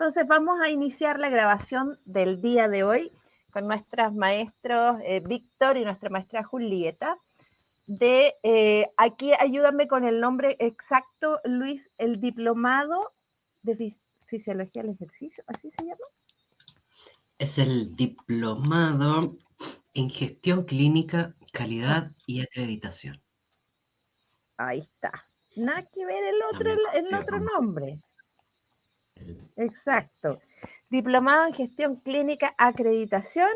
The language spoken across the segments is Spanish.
Entonces vamos a iniciar la grabación del día de hoy con nuestros maestros Víctor y nuestra maestra Julieta. Aquí ayúdame con el nombre exacto, Luis, el diplomado de fisiología del ejercicio, ¿así se llama? Es el diplomado en gestión clínica, calidad y acreditación. Ahí está. Nada que ver el otro nombre. Exacto. Diplomado en gestión clínica, acreditación.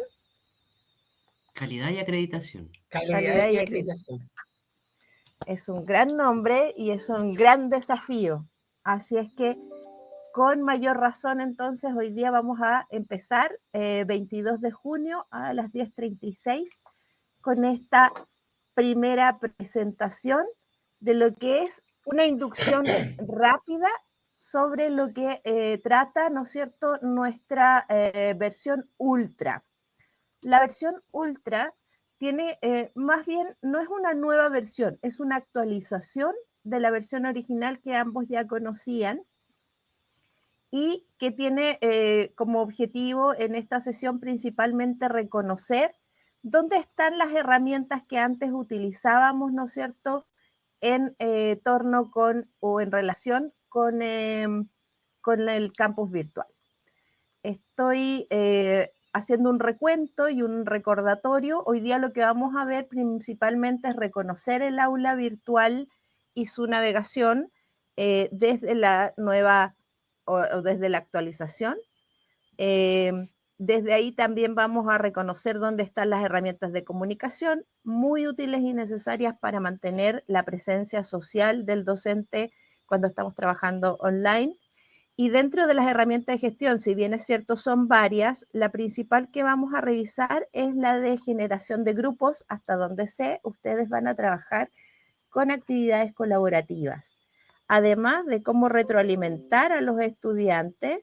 Calidad y acreditación. Calidad y acreditación. Es un gran nombre y es un gran desafío. Así es que con mayor razón entonces hoy día vamos a empezar 22 de junio a las 10:36 con esta primera presentación de lo que es una inducción rápida sobre lo que trata, ¿no es cierto?, nuestra versión ultra. La versión ultra tiene, más bien, no es una nueva versión, es una actualización de la versión original que ambos ya conocían y que tiene como objetivo en esta sesión principalmente reconocer dónde están las herramientas que antes utilizábamos, ¿no es cierto?, en torno con o en relación con el campus virtual. Estoy haciendo un recuento y un recordatorio. Hoy día lo que vamos a ver principalmente es reconocer el aula virtual y su navegación desde la nueva o desde la actualización. Desde ahí también vamos a reconocer dónde están las herramientas de comunicación, muy útiles y necesarias para mantener la presencia social del docente cuando estamos trabajando online. Y dentro de las herramientas de gestión, si bien es cierto son varias, la principal que vamos a revisar es la de generación de grupos, hasta donde sé, ustedes van a trabajar con actividades colaborativas. Además de cómo retroalimentar a los estudiantes,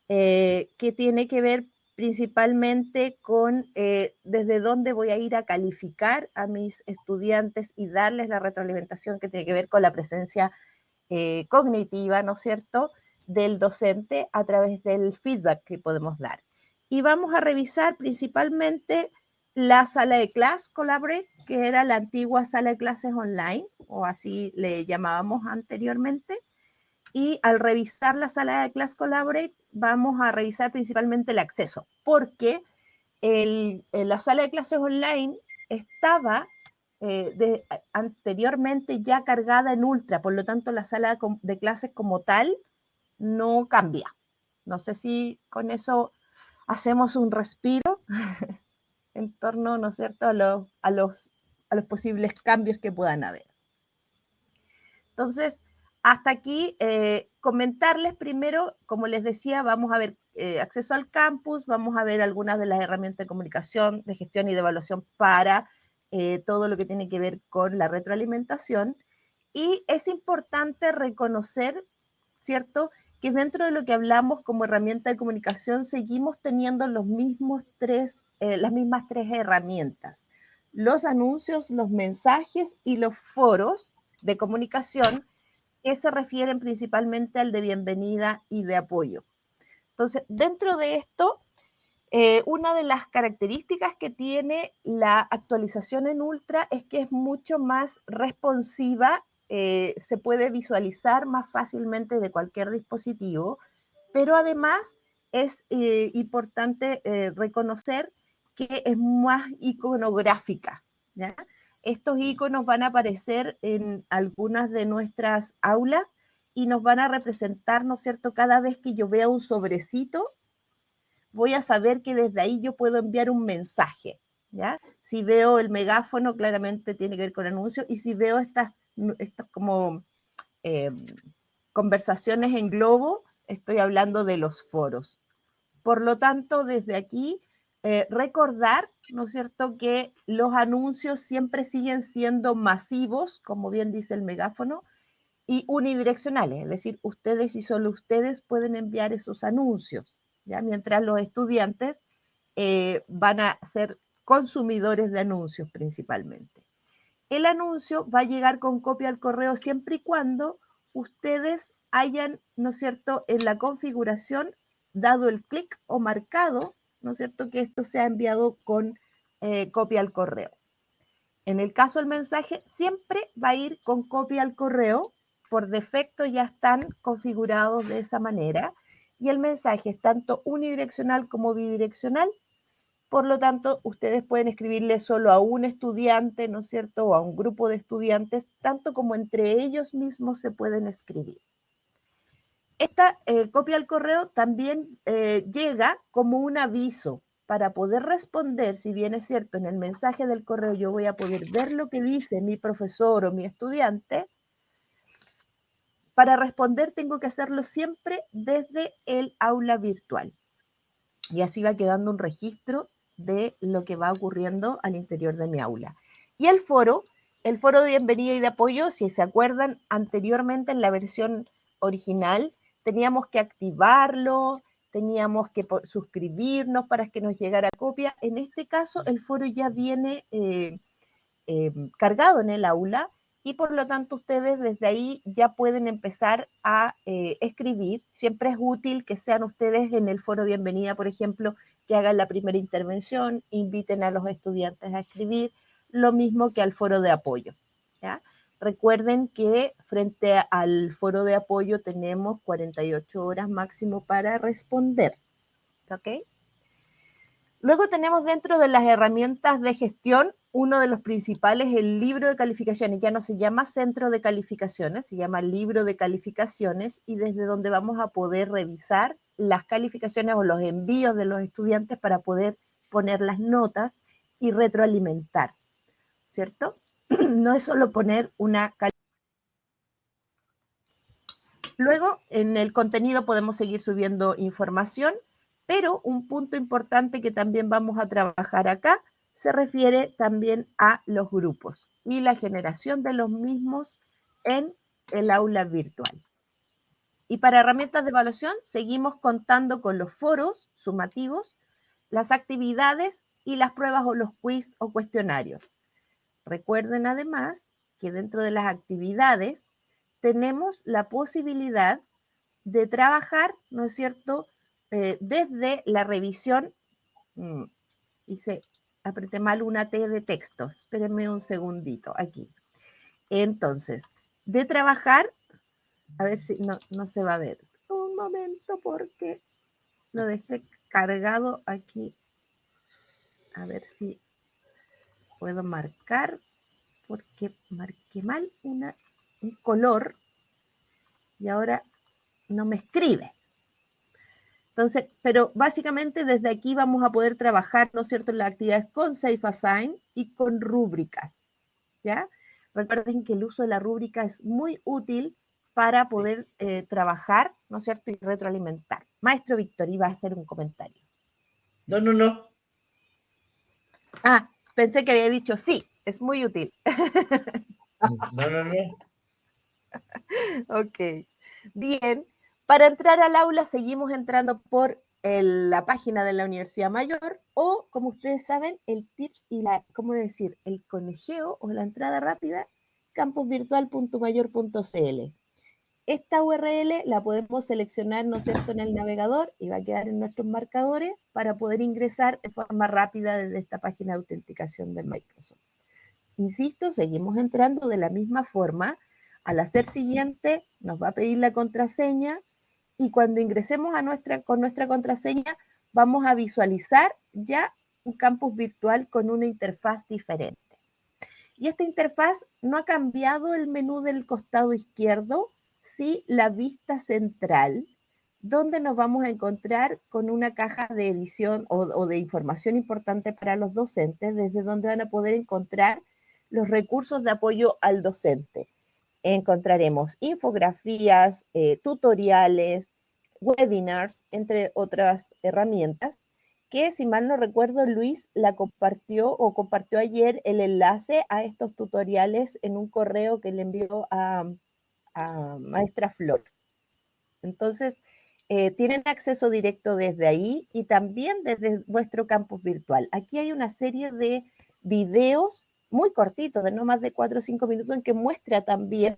que tiene que ver principalmente con desde dónde voy a ir a calificar a mis estudiantes y darles la retroalimentación que tiene que ver con la presencia cognitiva, ¿no es cierto?, del docente a través del feedback que podemos dar. Y vamos a revisar principalmente la sala de clase Collaborate, que era la antigua sala de clases online, o así le llamábamos anteriormente. Y al revisar la sala de clase Collaborate, vamos a revisar principalmente el acceso, porque la sala de clases online estaba anteriormente ya cargada en Ultra, por lo tanto la sala de clases como tal no cambia. No sé si con eso hacemos un respiro en torno, ¿no es cierto?, a los posibles cambios que puedan haber. Entonces, hasta aquí comentarles primero, como les decía, vamos a ver acceso al campus, vamos a ver algunas de las herramientas de comunicación, de gestión y de evaluación para todo lo que tiene que ver con la retroalimentación. Y es importante reconocer, ¿cierto?, que dentro de lo que hablamos como herramienta de comunicación seguimos teniendo las mismas tres herramientas. Los anuncios, los mensajes y los foros de comunicación que se refieren principalmente al de bienvenida y de apoyo. Entonces, dentro de esto, una de las características que tiene la actualización en Ultra es que es mucho más responsiva, se puede visualizar más fácilmente de cualquier dispositivo, pero además es importante reconocer que es más iconográfica, ¿ya? Estos iconos van a aparecer en algunas de nuestras aulas y nos van a representar, ¿no es cierto? Cada vez que yo vea un sobrecito, voy a saber que desde ahí yo puedo enviar un mensaje, ¿ya? Si veo el megáfono, claramente tiene que ver con anuncios, y si veo estas como eh, conversaciones en globo, estoy hablando de los foros. Por lo tanto, desde aquí, recordar, ¿no es cierto?, que los anuncios siempre siguen siendo masivos, como bien dice el megáfono, y unidireccionales, es decir, ustedes y solo ustedes pueden enviar esos anuncios, ¿ya? Mientras los estudiantes van a ser consumidores de anuncios principalmente. El anuncio va a llegar con copia al correo siempre y cuando ustedes hayan, ¿no es cierto?, en la configuración dado el clic o marcado, ¿no es cierto?, que esto sea enviado con copia al correo. En el caso del mensaje, siempre va a ir con copia al correo, por defecto ya están configurados de esa manera, y el mensaje es tanto unidireccional como bidireccional. Por lo tanto, ustedes pueden escribirle solo a un estudiante, ¿no es cierto?, o a un grupo de estudiantes, tanto como entre ellos mismos se pueden escribir. Esta copia al correo también llega como un aviso para poder responder, si bien es cierto, en el mensaje del correo yo voy a poder ver lo que dice mi profesor o mi estudiante. Para responder tengo que hacerlo siempre desde el aula virtual. Y así va quedando un registro de lo que va ocurriendo al interior de mi aula. Y el foro de bienvenida y de apoyo, si se acuerdan, anteriormente en la versión original, teníamos que activarlo, teníamos que suscribirnos para que nos llegara copia. En este caso, el foro ya viene cargado en el aula y por lo tanto ustedes desde ahí ya pueden empezar a escribir. Siempre es útil que sean ustedes en el foro bienvenida, por ejemplo, que hagan la primera intervención, inviten a los estudiantes a escribir, lo mismo que al foro de apoyo, ¿ya? Recuerden que frente al foro de apoyo tenemos 48 horas máximo para responder, ¿ok? Luego tenemos dentro de las herramientas de gestión, uno de los principales, el libro de calificaciones. Ya no se llama centro de calificaciones, se llama libro de calificaciones, y desde donde vamos a poder revisar las calificaciones o los envíos de los estudiantes para poder poner las notas y retroalimentar, ¿cierto? No es solo poner una calificación. Luego, en el contenido podemos seguir subiendo información, pero un punto importante que también vamos a trabajar acá se refiere también a los grupos y la generación de los mismos en el aula virtual. Y para herramientas de evaluación seguimos contando con los foros sumativos, las actividades y las pruebas o los quiz o cuestionarios. Recuerden además que dentro de las actividades tenemos la posibilidad de trabajar, ¿no es cierto?, desde la revisión, apreté mal una T de texto, espérenme un segundito aquí. Entonces, de trabajar, a ver si no se va a ver. Un momento porque lo dejé cargado aquí. A ver si puedo marcar, porque marqué mal un color y ahora no me escribe. Entonces, pero básicamente desde aquí vamos a poder trabajar, ¿no es cierto?, en las actividades con SafeAssign y con rúbricas, ¿ya? Recuerden que el uso de la rúbrica es muy útil para poder trabajar, ¿no es cierto?, y retroalimentar. Maestro Víctor, iba a hacer un comentario. No. Ah, pensé que había dicho sí, es muy útil. No. Ok, bien. Para entrar al aula seguimos entrando por la página de la Universidad Mayor o, como ustedes saben, el tips y el conejeo o la entrada rápida, campusvirtual.mayor.cl. Esta URL la podemos seleccionar, ¿no es cierto?, en el navegador y va a quedar en nuestros marcadores para poder ingresar de forma rápida desde esta página de autenticación de Microsoft. Insisto, seguimos entrando de la misma forma. Al hacer siguiente, nos va a pedir la contraseña y cuando ingresemos con nuestra contraseña, vamos a visualizar ya un campus virtual con una interfaz diferente. Y esta interfaz no ha cambiado el menú del costado izquierdo, sí la vista central, donde nos vamos a encontrar con una caja de edición o de información importante para los docentes, desde donde van a poder encontrar los recursos de apoyo al docente. Encontraremos infografías, tutoriales, webinars, entre otras herramientas, que si mal no recuerdo, Luis la compartió ayer el enlace a estos tutoriales en un correo que le envió a Maestra Flor. Entonces, tienen acceso directo desde ahí y también desde vuestro campus virtual. Aquí hay una serie de videos muy cortitos, de no más de 4 o 5 minutos, en que muestra también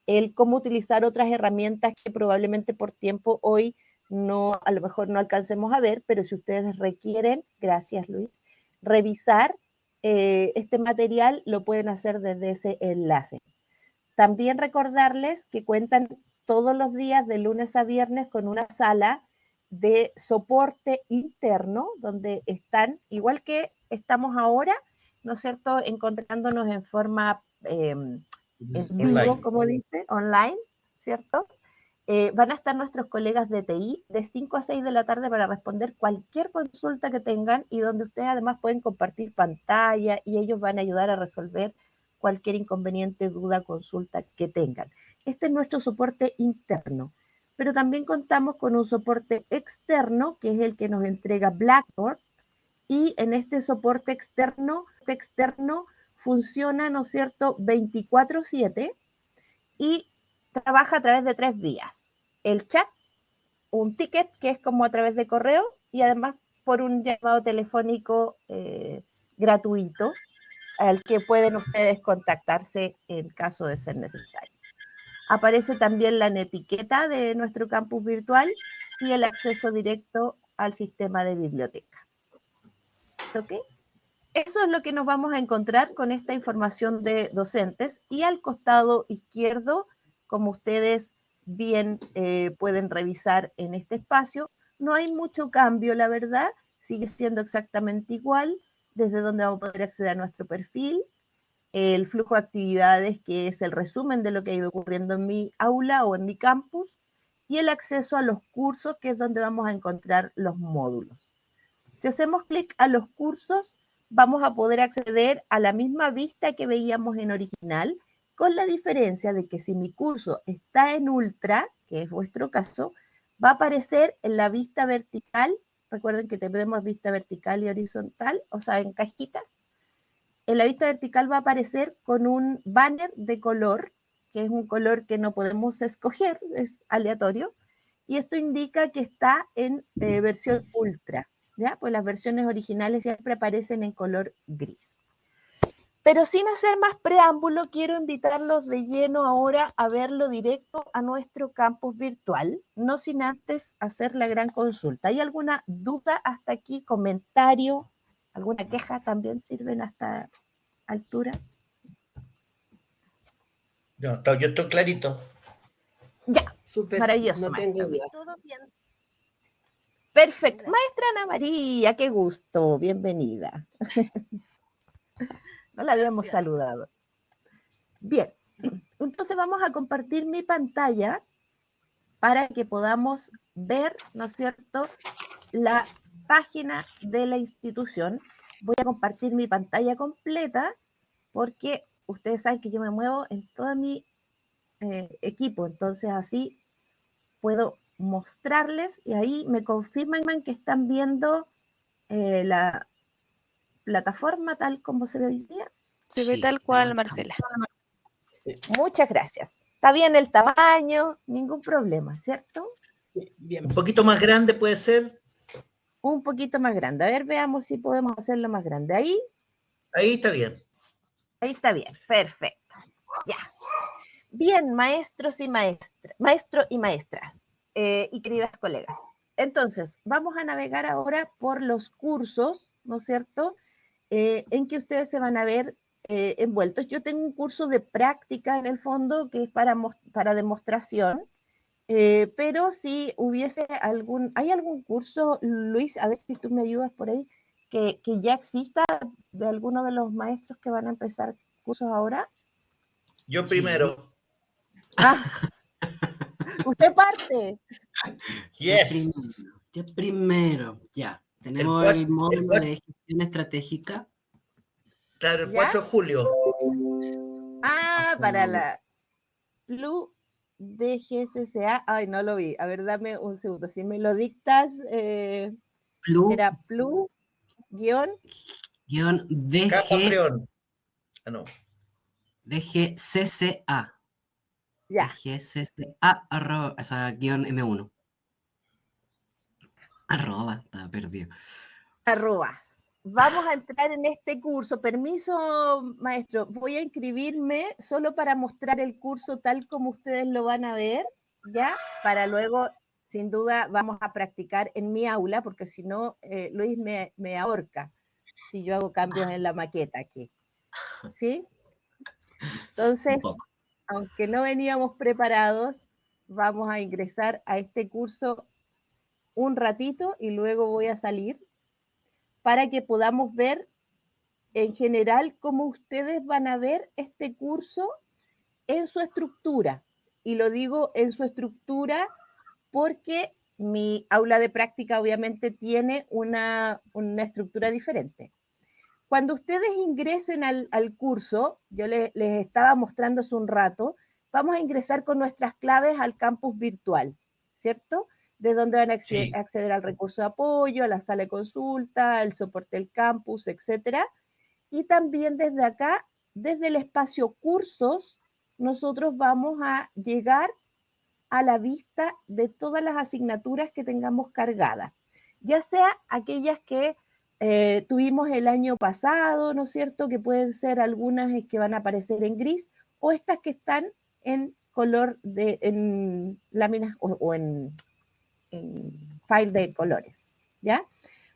el cómo utilizar otras herramientas que probablemente por tiempo hoy no, a lo mejor no alcancemos a ver, pero si ustedes requieren, gracias Luis, revisar este material, lo pueden hacer desde ese enlace. También recordarles que cuentan todos los días de lunes a viernes con una sala de soporte interno, donde están, igual que estamos ahora, ¿no es cierto?, encontrándonos en forma en vivo, Online. como dice, online, ¿cierto? Van a estar nuestros colegas de TI de 5 a 6 de la tarde para responder cualquier consulta que tengan y donde ustedes además pueden compartir pantalla y ellos van a ayudar a resolver cualquier inconveniente, duda, consulta que tengan. Este es nuestro soporte interno, pero también contamos con un soporte externo, que es el que nos entrega Blackboard, y en este soporte externo funciona, ¿no es cierto?, 24/7 y trabaja a través de 3 vías. El chat, un ticket que es como a través de correo y además por un llamado telefónico gratuito al que pueden ustedes contactarse en caso de ser necesario. Aparece también la etiqueta de nuestro campus virtual y el acceso directo al sistema de biblioteca. ¿Ok? Eso es lo que nos vamos a encontrar con esta información de docentes y al costado izquierdo, como ustedes bien pueden revisar en este espacio, no hay mucho cambio, la verdad, sigue siendo exactamente igual, desde donde vamos a poder acceder a nuestro perfil, el flujo de actividades, que es el resumen de lo que ha ido ocurriendo en mi aula o en mi campus, y el acceso a los cursos, que es donde vamos a encontrar los módulos. Si hacemos clic a los cursos, vamos a poder acceder a la misma vista que veíamos en original, con la diferencia de que si mi curso está en ultra, que es vuestro caso, va a aparecer en la vista vertical. Recuerden que tenemos vista vertical y horizontal, o sea, en cajitas. En la vista vertical va a aparecer con un banner de color, que es un color que no podemos escoger, es aleatorio, y esto indica que está en versión ultra, ¿ya? Pues las versiones originales siempre aparecen en color gris. Pero sin hacer más preámbulo, quiero invitarlos de lleno ahora a verlo directo a nuestro campus virtual, no sin antes hacer la gran consulta. ¿Hay alguna duda hasta aquí? ¿Comentario? ¿Alguna queja también sirven hasta altura? No, yo estoy clarito. Ya, Súper, maravilloso, no tengo maestra. duda. ¿Todo bien? Perfecto. Maestra Ana María, qué gusto, bienvenida. No la habíamos saludado. Bien, entonces vamos a compartir mi pantalla para que podamos ver, ¿no es cierto?, la página de la institución. Voy a compartir mi pantalla completa porque ustedes saben que yo me muevo en todo mi equipo, entonces así puedo mostrarles y ahí me confirman que están viendo la plataforma tal como se ve hoy día. Se ve Sí, tal cual, Marcela. Muchas gracias. Está bien el tamaño, ningún problema, ¿cierto? Bien. Un poquito más grande puede ser. Un poquito más grande. A ver, veamos si podemos hacerlo más grande. Ahí está bien. Ahí está bien, perfecto. Ya. Bien, maestros y maestras, y queridas colegas. Entonces, vamos a navegar ahora por los cursos, ¿no es cierto?, en que ustedes se van a ver envueltos. Yo tengo un curso de práctica en el fondo que es para demostración, pero si hubiese ¿hay algún curso, Luis, a ver si tú me ayudas por ahí, que ya exista de alguno de los maestros que van a empezar cursos ahora? Yo Sí. primero. Ah, usted parte. Yes. Yo primero, ya. Tenemos cuat- el módulo cuat- de gestión estratégica. Claro, el ¿Ya? 4 de julio. Ah, para la Plu de GCCA. Ay, no lo vi. A ver, dame un segundo. Si me lo dictas, Plus era Plu guión. guión Casa Freón. Ah, no. DGCCA. Ya, DGCCA arroba, o sea, guión M1. Arroba, estaba perdido. arroba. Vamos a entrar en este curso. Permiso, maestro. Voy a inscribirme solo para mostrar el curso tal como ustedes lo van a ver, ¿ya? Para luego sin duda vamos a practicar en mi aula, porque si no, Luis me ahorca si yo hago cambios en la maqueta aquí. ¿Sí? Entonces, Un poco. aunque no veníamos preparados, vamos a ingresar a este curso un ratito y luego voy a salir para que podamos ver en general cómo ustedes van a ver este curso en su estructura. Y lo digo en su estructura porque mi aula de práctica obviamente tiene una estructura diferente. Cuando ustedes ingresen al curso, yo les estaba mostrando hace un rato, vamos a ingresar con nuestras claves al campus virtual, ¿cierto? De donde van a acceder al recurso de apoyo, a la sala de consulta, el soporte del campus, etcétera. Y también desde acá, desde el espacio cursos, nosotros vamos a llegar a la vista de todas las asignaturas que tengamos cargadas, ya sea aquellas que tuvimos el año pasado, ¿no es cierto? Que pueden ser algunas que van a aparecer en gris, o estas que están en color en láminas o en file de colores, ¿ya?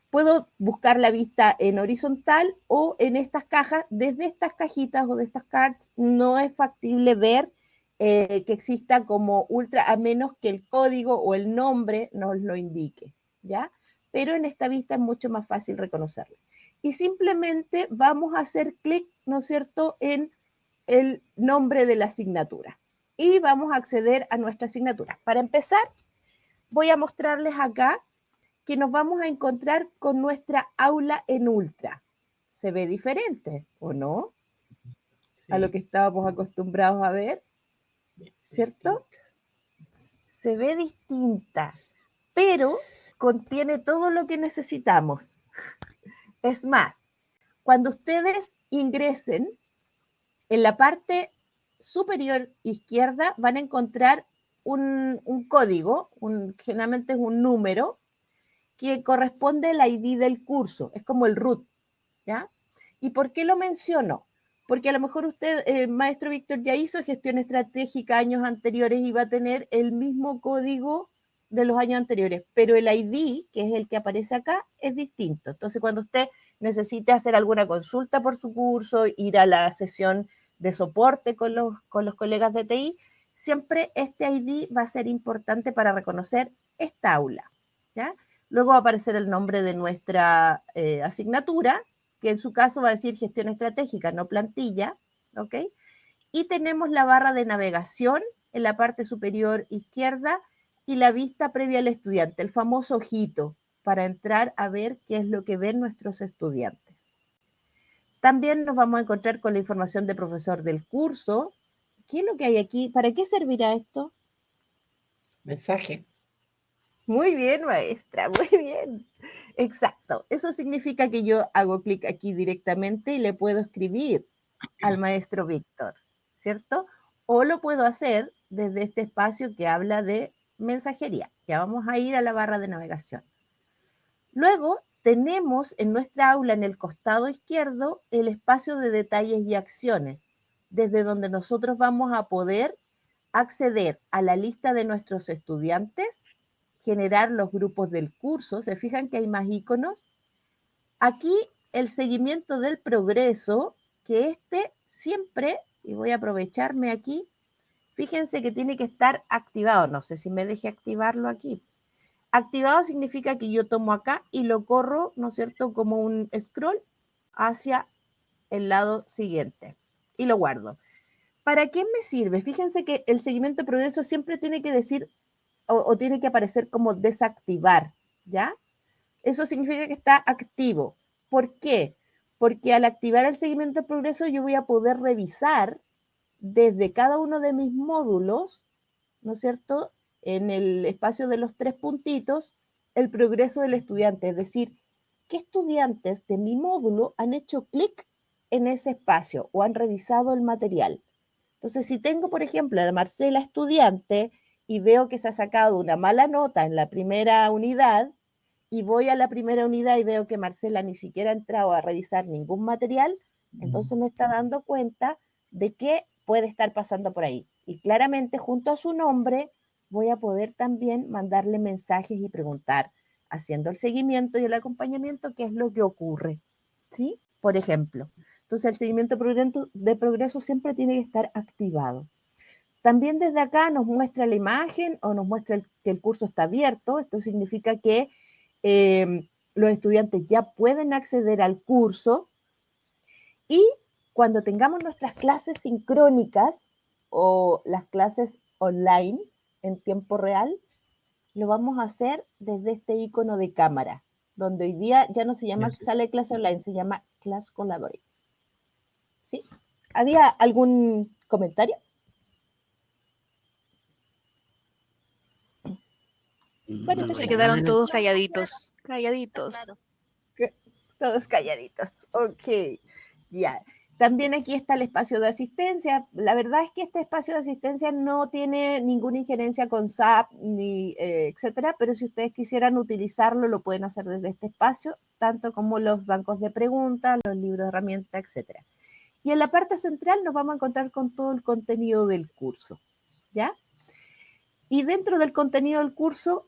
Puedo buscar la vista en horizontal o en estas cajas. Desde estas cajitas o de estas cards no es factible ver que exista como ultra, a menos que el código o el nombre nos lo indique, ¿ya? Pero en esta vista es mucho más fácil reconocerlo. Y simplemente vamos a hacer clic, ¿no es cierto?, en el nombre de la asignatura. Y vamos a acceder a nuestra asignatura. Para empezar, voy a mostrarles acá que nos vamos a encontrar con nuestra aula en ultra. ¿Se ve diferente o no? Sí. A lo que estábamos acostumbrados a ver, ¿cierto? Se ve distinta, pero contiene todo lo que necesitamos. Es más, cuando ustedes ingresen, en la parte superior izquierda van a encontrar un código, generalmente es un número, que corresponde al ID del curso, es como el root, ¿ya? ¿Y por qué lo menciono? Porque a lo mejor usted, maestro Víctor, ya hizo gestión estratégica años anteriores y va a tener el mismo código de los años anteriores, pero el ID, que es el que aparece acá, es distinto. Entonces, cuando usted necesite hacer alguna consulta por su curso, ir a la sesión de soporte con los colegas de TI, siempre este ID va a ser importante para reconocer esta aula, ¿ya? Luego va a aparecer el nombre de nuestra asignatura, que en su caso va a decir gestión estratégica, no plantilla, ¿ok? Y tenemos la barra de navegación en la parte superior izquierda y la vista previa al estudiante, el famoso ojito, para entrar a ver qué es lo que ven nuestros estudiantes. También nos vamos a encontrar con la información de profesor del curso. ¿Qué es lo que hay aquí? ¿Para qué servirá esto? Mensaje. Muy bien, maestra, muy bien. Exacto. Eso significa que yo hago clic aquí directamente y le puedo escribir al maestro Víctor, ¿cierto? O lo puedo hacer desde este espacio que habla de mensajería. Ya vamos a ir a la barra de navegación. Luego tenemos en nuestra aula en el costado izquierdo el espacio de detalles y acciones, desde donde nosotros vamos a poder acceder a la lista de nuestros estudiantes, generar los grupos del curso. ¿Se fijan que hay más iconos? Aquí el seguimiento del progreso, que siempre, y voy a aprovecharme aquí, fíjense que tiene que estar activado. No sé si me deje activarlo aquí. Activado significa que yo tomo acá y lo corro, ¿no es cierto?, como un scroll hacia el lado siguiente y lo guardo. ¿Para qué me sirve? Fíjense que el seguimiento de progreso siempre tiene que decir o tiene que aparecer como desactivar, ¿ya? Eso significa que está activo. ¿Por qué? Porque al activar el seguimiento de progreso yo voy a poder revisar desde cada uno de mis módulos, ¿no es cierto?, en el espacio de los 3 puntitos, el progreso del estudiante, es decir, qué estudiantes de mi módulo han hecho clic en ese espacio o han revisado el material. Entonces, si tengo, por ejemplo, a la Marcela estudiante y veo que se ha sacado una mala nota en la primera unidad, y voy a la primera unidad y veo que Marcela ni siquiera ha entrado a revisar ningún material, entonces me está dando cuenta de que puede estar pasando por ahí. Y claramente junto a su nombre voy a poder también mandarle mensajes y preguntar, haciendo el seguimiento y el acompañamiento, qué es lo que ocurre, ¿sí? Por ejemplo. Entonces, el seguimiento de progreso siempre tiene que estar activado. También desde acá nos muestra la imagen o nos muestra que el curso está abierto. Esto significa que los estudiantes ya pueden acceder al curso y cuando tengamos nuestras clases sincrónicas o las clases online en tiempo real, lo vamos a hacer desde este icono de cámara, donde hoy día ya no se llama sala de clase online, se llama Class Collaborate. ¿Sí? ¿Había algún comentario? Bueno, se quedaron todos calladitos, calladitos. Todos calladitos. Ok, ya. También aquí está el espacio de asistencia. La verdad es que este espacio de asistencia no tiene ninguna injerencia con SAP ni etcétera, pero si ustedes quisieran utilizarlo, lo pueden hacer desde este espacio, tanto como los bancos de preguntas, los libros de herramientas, etcétera. Y en la parte central nos vamos a encontrar con todo el contenido del curso, ¿ya? Y dentro del contenido del curso,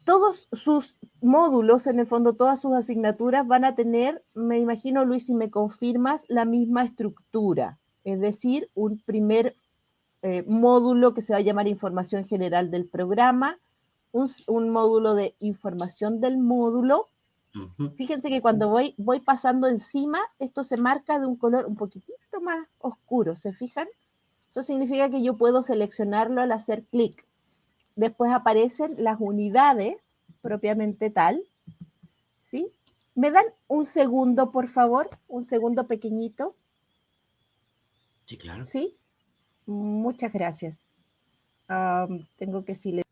todos sus módulos, en el fondo todas sus asignaturas van a tener, me imagino Luis, si me confirmas, la misma estructura, es decir, un primer módulo que se va a llamar información general del programa, un módulo de información del módulo. Fíjense que cuando voy pasando encima, esto se marca de un color un poquitito más oscuro, ¿se fijan? Eso significa que yo puedo seleccionarlo al hacer clic. Después aparecen las unidades propiamente tal, ¿sí? ¿Me dan un segundo, por favor? Un segundo pequeñito. Sí, claro. ¿Sí? Muchas gracias. Tengo que silenciar.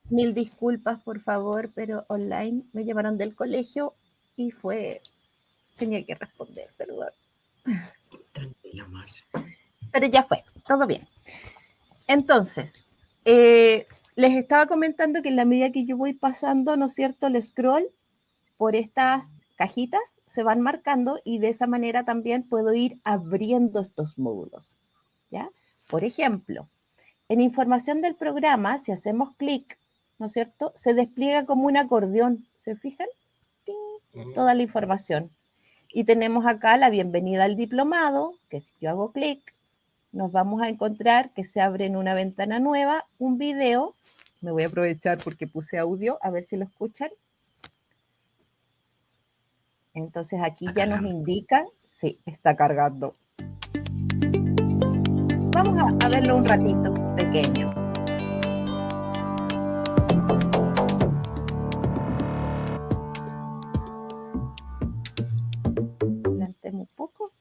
Mil disculpas, por favor, pero online me llamaron del colegio y tenía que responder, perdón. Tranquila, Marcia. Pero ya fue, todo bien. Entonces, les estaba comentando que en la medida que yo voy pasando, ¿no es cierto?, el scroll por estas cajitas se van marcando y de esa manera también puedo ir abriendo estos módulos, ¿ya? Por ejemplo, en información del programa, si hacemos clic, ¿no es cierto?, se despliega como un acordeón, ¿se fijan? ¡Ting! Toda la información. Y tenemos acá la bienvenida al diplomado, que si yo hago clic, nos vamos a encontrar que se abre en una ventana nueva un video. Me voy a aprovechar porque puse audio, a ver si lo escuchan. Entonces aquí ya nos indica, sí, está cargando. Vamos a verlo un ratito, pequeño. Adelantemos un poco.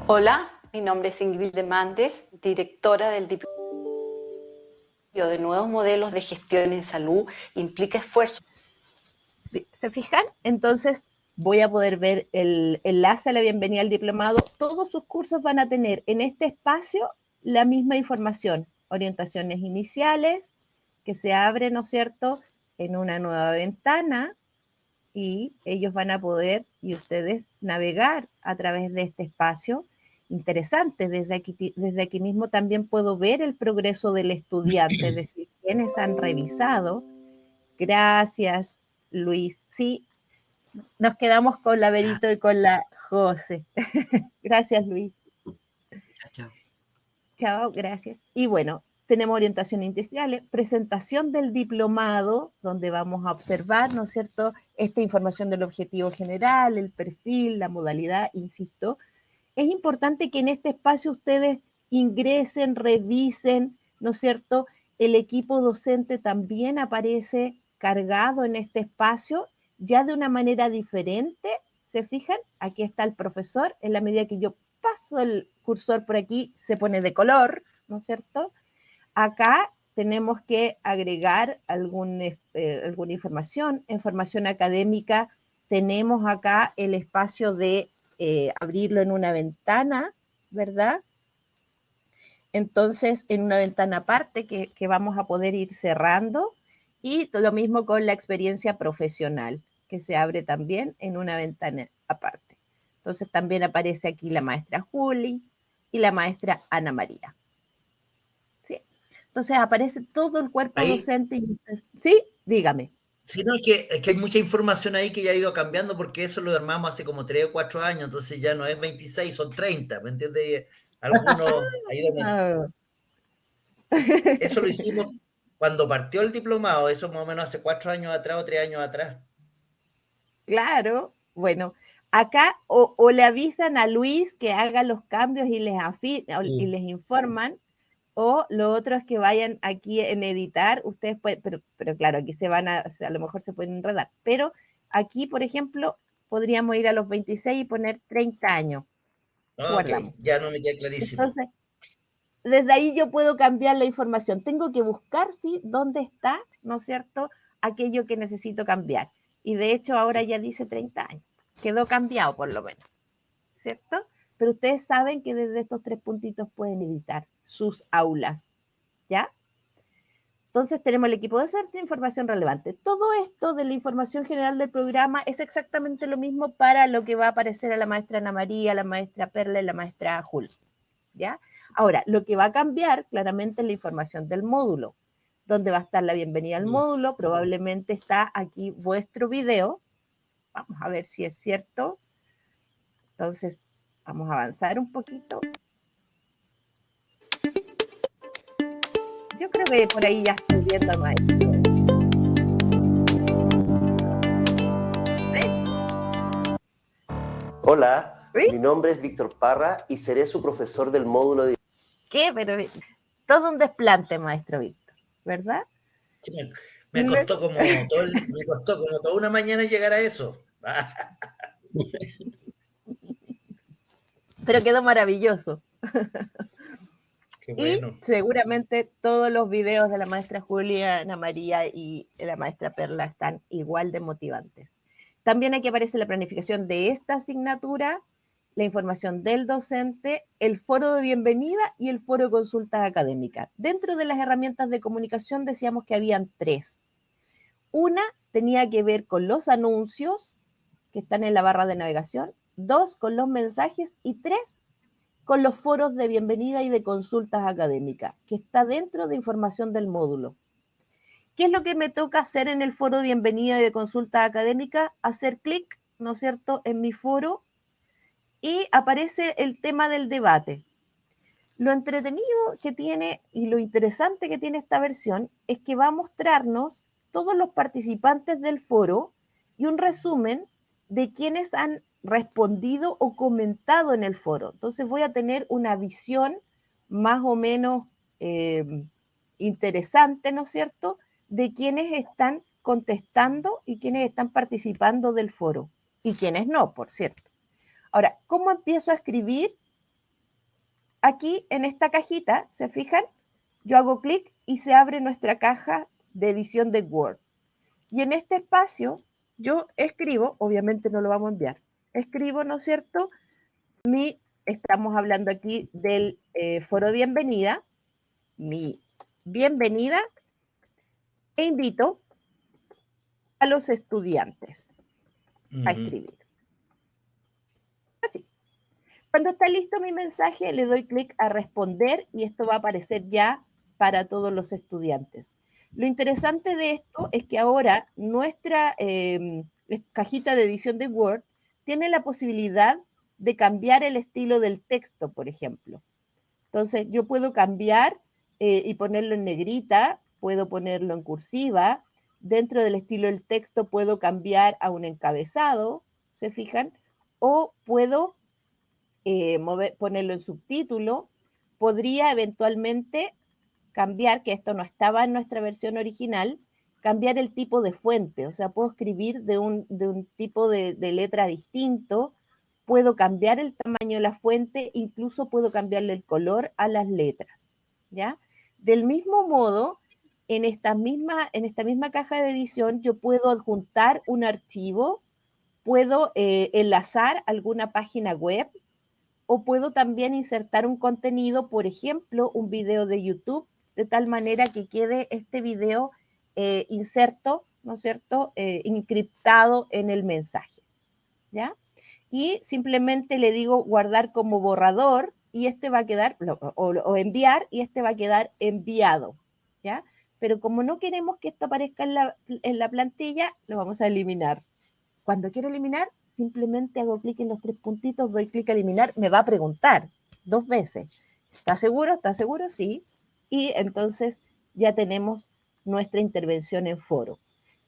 Hola, mi nombre es Ingrid Demandes, directora del Diplomado de Nuevos Modelos de Gestión en Salud. Implica esfuerzo. ¿Se fijan? Entonces voy a poder ver el enlace a la bienvenida al diplomado. Todos sus cursos van a tener en este espacio la misma información. Orientaciones iniciales, que se abren, ¿no es cierto?, en una nueva ventana y ellos van a poder y ustedes navegar a través de este espacio. Interesante, desde aquí mismo también puedo ver el progreso del estudiante, es decir, quienes han revisado. Gracias, Luis. Sí, nos quedamos con la Berito y con la José. Gracias, Luis. Chao. Chao, gracias. Y bueno, tenemos orientación industrial, presentación del diplomado, donde vamos a observar, ¿no es cierto?, esta información del objetivo general, el perfil, la modalidad, insisto. Es importante que en este espacio ustedes ingresen, revisen, ¿no es cierto?, el equipo docente también aparece cargado en este espacio, ya de una manera diferente. ¿Se fijan? Aquí está el profesor, en la medida que yo paso el cursor por aquí, se pone de color, ¿no es cierto? Acá tenemos que agregar alguna información académica. Tenemos acá el espacio de abrirlo en una ventana, ¿verdad? Entonces, en una ventana aparte que vamos a poder ir cerrando, y lo mismo con la experiencia profesional, que se abre también en una ventana aparte. Entonces, también aparece aquí la maestra Juli y la maestra Ana María. ¿Sí? Entonces, aparece todo el cuerpo Ahí, docente. ¿Sí? Dígame. sí, no, es que hay mucha información ahí que ya ha ido cambiando porque eso lo armamos hace como 3 o 4 años, entonces ya no es 26, son 30, ¿me entiendes? Algunos, ahí donde, Ah, eso lo hicimos cuando partió el diplomado, eso más o menos hace 4 años atrás o 3 años atrás. claro. Bueno, acá o le avisan a Luis que haga los cambios y y les informan, o lo otro es que vayan aquí en editar, ustedes pueden, pero claro, aquí a lo mejor se pueden enredar, pero aquí, por ejemplo, podríamos ir a los 26 y poner 30 años, Ok, guardamos. ya no me queda clarísimo. Entonces, desde ahí yo puedo cambiar la información. Tengo que buscar, sí, dónde está, ¿no es cierto?, aquello que necesito cambiar. Y de hecho ahora ya dice 30 años. Quedó cambiado por lo menos, ¿cierto? Pero ustedes saben que desde estos 3 puntitos pueden editar sus aulas, ¿ya? Entonces tenemos el equipo docente, información relevante. Todo esto de la información general del programa es exactamente lo mismo para lo que va a aparecer a la maestra Ana María, a la maestra Perla y la maestra Jul, ¿ya? Ahora, lo que va a cambiar claramente es la información del módulo, donde va a estar la bienvenida al módulo, probablemente está aquí vuestro video. Vamos a ver si es cierto. Entonces, vamos a avanzar un poquito. Yo creo que por ahí ya estoy viendo al maestro. Hola, ¿Sí? mi nombre es Víctor Parra y seré su profesor del módulo de... ¿Qué? Pero todo un desplante, maestro Víctor, ¿verdad? Sí, me costó como me costó como toda una mañana llegar a eso. Pero quedó maravilloso. Qué Y bueno. seguramente todos los videos de la maestra Julia, Ana María y la maestra Perla están igual de motivantes. También aquí aparece la planificación de esta asignatura, la información del docente, el foro de bienvenida y el foro de consultas académicas. Dentro de las herramientas de comunicación decíamos que habían 3. Una tenía que ver con los anuncios que están en la barra de navegación, 2 con los mensajes y 3 con los foros de bienvenida y de consultas académicas, que está dentro de información del módulo. ¿Qué es lo que me toca hacer en el foro de bienvenida y de consultas académicas? Hacer clic, ¿no es cierto?, en mi foro y aparece el tema del debate. Lo entretenido que tiene y lo interesante que tiene esta versión es que va a mostrarnos todos los participantes del foro y un resumen de quienes han respondido o comentado en el foro. Entonces voy a tener una visión más o menos interesante, ¿no es cierto?, de quienes están contestando y quienes están participando del foro y quienes no, por cierto. Ahora, ¿cómo empiezo a escribir? Aquí en esta cajita, ¿se fijan? Yo hago clic y se abre nuestra caja de edición de Word. Y en este espacio yo escribo, obviamente no lo vamos a enviar, escribo, ¿no es cierto? Estamos hablando aquí del foro de bienvenida, mi bienvenida, e invito a los estudiantes a escribir. Así. Cuando está listo mi mensaje, le doy clic a responder y esto va a aparecer ya para todos los estudiantes. Lo interesante de esto es que ahora nuestra cajita de edición de Word tiene la posibilidad de cambiar el estilo del texto, por ejemplo. Entonces, yo puedo cambiar y ponerlo en negrita, puedo ponerlo en cursiva. Dentro del estilo del texto puedo cambiar a un encabezado, ¿se fijan? O puedo ponerlo en subtítulo. Podría eventualmente cambiar, que esto no estaba en nuestra versión original, cambiar el tipo de fuente, o sea, puedo escribir de un tipo de letra distinto, puedo cambiar el tamaño de la fuente, incluso puedo cambiarle el color a las letras, ¿ya? Del mismo modo, en esta misma caja de edición, yo puedo adjuntar un archivo, puedo enlazar alguna página web, o puedo también insertar un contenido, por ejemplo, un video de YouTube, de tal manera que quede este video inserto, ¿no es cierto?, encriptado en el mensaje, ¿ya? Y simplemente le digo guardar como borrador, y este va a quedar, o enviar, y este va a quedar enviado, ¿ya? Pero como no queremos que esto aparezca en la plantilla, lo vamos a eliminar. Cuando quiero eliminar, simplemente hago clic en los 3 puntitos, doy clic a eliminar, me va a preguntar 2 veces. ¿Está seguro? ¿Está seguro? Sí. Y entonces ya tenemos nuestra intervención en foro.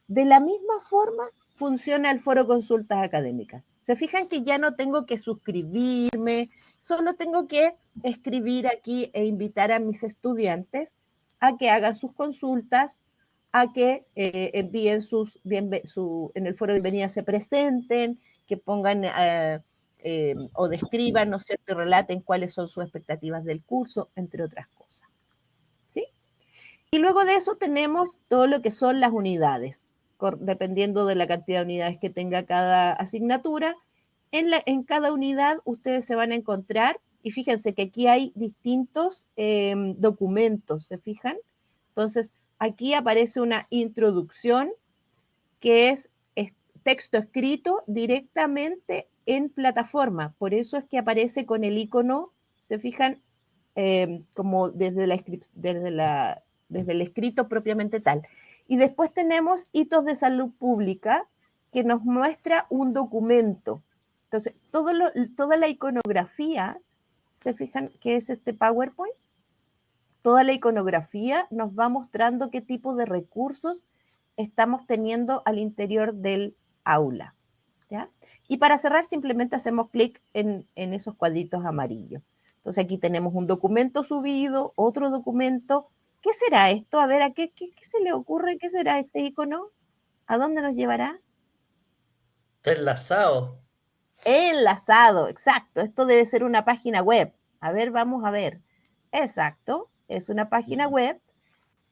De la misma forma funciona el foro Consultas Académicas. Se fijan que ya no tengo que suscribirme, solo tengo que escribir aquí e invitar a mis estudiantes a que hagan sus consultas, a que envíen en el foro de bienvenida se presenten, que pongan o describan, ¿no es cierto?, y relaten cuáles son sus expectativas del curso, entre otras cosas. ¿Sí? Y luego de eso tenemos todo lo que son las unidades, dependiendo de la cantidad de unidades que tenga cada asignatura. En cada unidad ustedes se van a encontrar, y fíjense que aquí hay distintos documentos, ¿se fijan? Entonces, aquí aparece una introducción que es texto escrito directamente en plataforma. Por eso es que aparece con el icono, ¿se fijan? Como desde el escrito propiamente tal. Y después tenemos hitos de salud pública, que nos muestra un documento. Entonces, toda la iconografía, ¿se fijan que es este PowerPoint? Toda la iconografía nos va mostrando qué tipo de recursos estamos teniendo al interior del aula, ¿ya? Y para cerrar simplemente hacemos clic en esos cuadritos amarillos. Entonces aquí tenemos un documento subido, otro documento. ¿Qué será esto? A ver, ¿a qué se le ocurre? ¿Qué será este icono? ¿A dónde nos llevará? Está enlazado. Enlazado, exacto. Esto debe ser una página web. A ver, vamos a ver. Exacto, es una página web.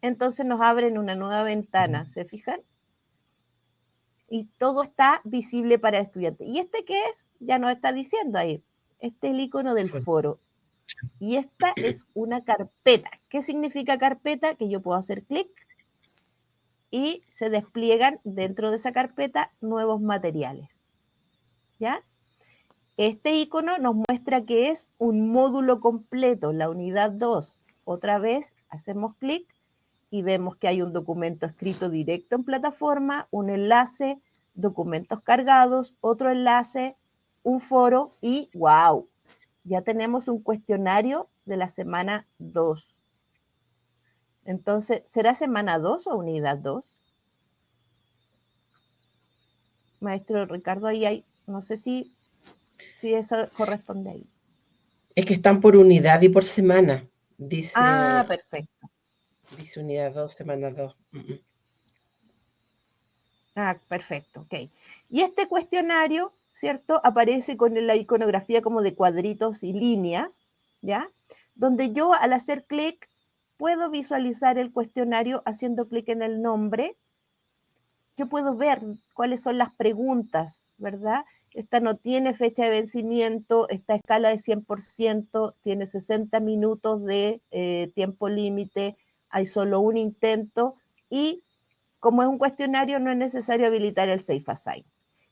Entonces nos abren una nueva ventana, ¿se fijan? Y todo está visible para el estudiante. ¿Y este qué es? Ya nos está diciendo ahí. Este es el icono del foro. Y esta es una carpeta. ¿Qué significa carpeta? Que yo puedo hacer clic y se despliegan dentro de esa carpeta nuevos materiales. ¿Ya? Este icono nos muestra que es un módulo completo, la unidad 2. Otra vez hacemos clic y vemos que hay un documento escrito directo en plataforma, un enlace, documentos cargados, otro enlace, un foro y ¡wow! Ya tenemos un cuestionario de la semana 2. Entonces, ¿será semana 2 o unidad 2? Maestro Ricardo, ahí hay, no sé si eso corresponde ahí. Es que están por unidad y por semana. Dice, Perfecto. Dice unidad 2, semana 2. Perfecto, ok. Y este cuestionario, ¿cierto? Aparece con la iconografía como de cuadritos y líneas, ¿ya? Donde yo al hacer clic puedo visualizar el cuestionario haciendo clic en el nombre. Yo puedo ver cuáles son las preguntas, ¿verdad? Esta no tiene fecha de vencimiento, esta escala de 100%, tiene 60 minutos de tiempo límite, hay solo un intento y como es un cuestionario no es necesario habilitar el Safe Assign.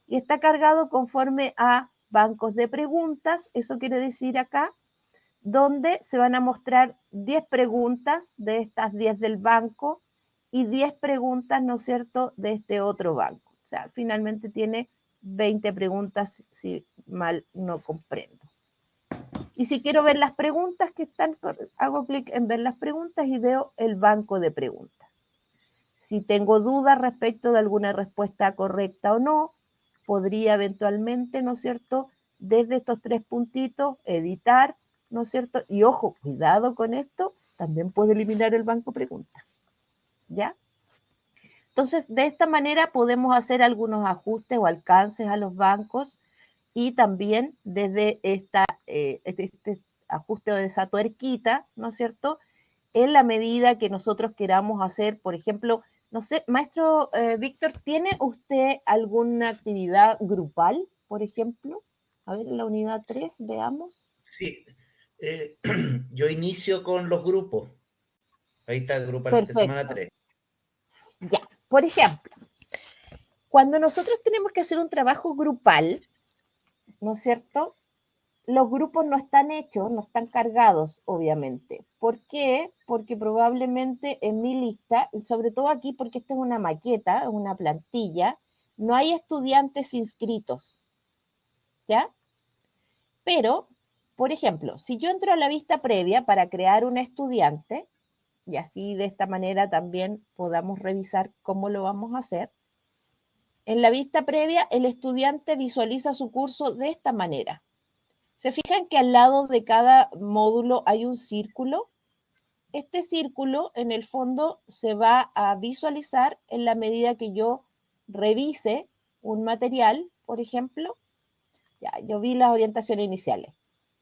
Y está cargado conforme a bancos de preguntas, eso quiere decir acá, donde se van a mostrar 10 preguntas de estas 10 del banco y 10 preguntas, ¿no es cierto?, de este otro banco. O sea, finalmente tiene 20 preguntas, si mal no comprendo. Y si quiero ver las preguntas que están, hago clic en ver las preguntas y veo el banco de preguntas. Si tengo dudas respecto de alguna respuesta correcta o no, podría eventualmente, ¿no es cierto?, desde estos 3 puntitos, editar, ¿no es cierto? Y ojo, cuidado con esto, también puedo eliminar el banco pregunta, ¿ya? Entonces, de esta manera podemos hacer algunos ajustes o alcances a los bancos y también desde este ajuste de esa tuerquita, ¿no es cierto?, en la medida que nosotros queramos hacer, por ejemplo, no sé, maestro Víctor, ¿tiene usted alguna actividad grupal, por ejemplo? A ver, en la unidad 3, veamos. Sí, yo inicio con los grupos. Ahí está el grupal de semana Perfecto. 3. Ya, por ejemplo, cuando nosotros tenemos que hacer un trabajo grupal, ¿no es cierto?, los grupos no están hechos, no están cargados, obviamente. ¿Por qué? Porque probablemente en mi lista, sobre todo aquí porque esta es una maqueta, es una plantilla, no hay estudiantes inscritos, ¿ya? Pero, por ejemplo, si yo entro a la vista previa para crear un estudiante, y así de esta manera también podamos revisar cómo lo vamos a hacer, en la vista previa el estudiante visualiza su curso de esta manera. ¿Se fijan que al lado de cada módulo hay un círculo? Este círculo, en el fondo, se va a visualizar en la medida que yo revise un material, por ejemplo. Ya, yo vi las orientaciones iniciales.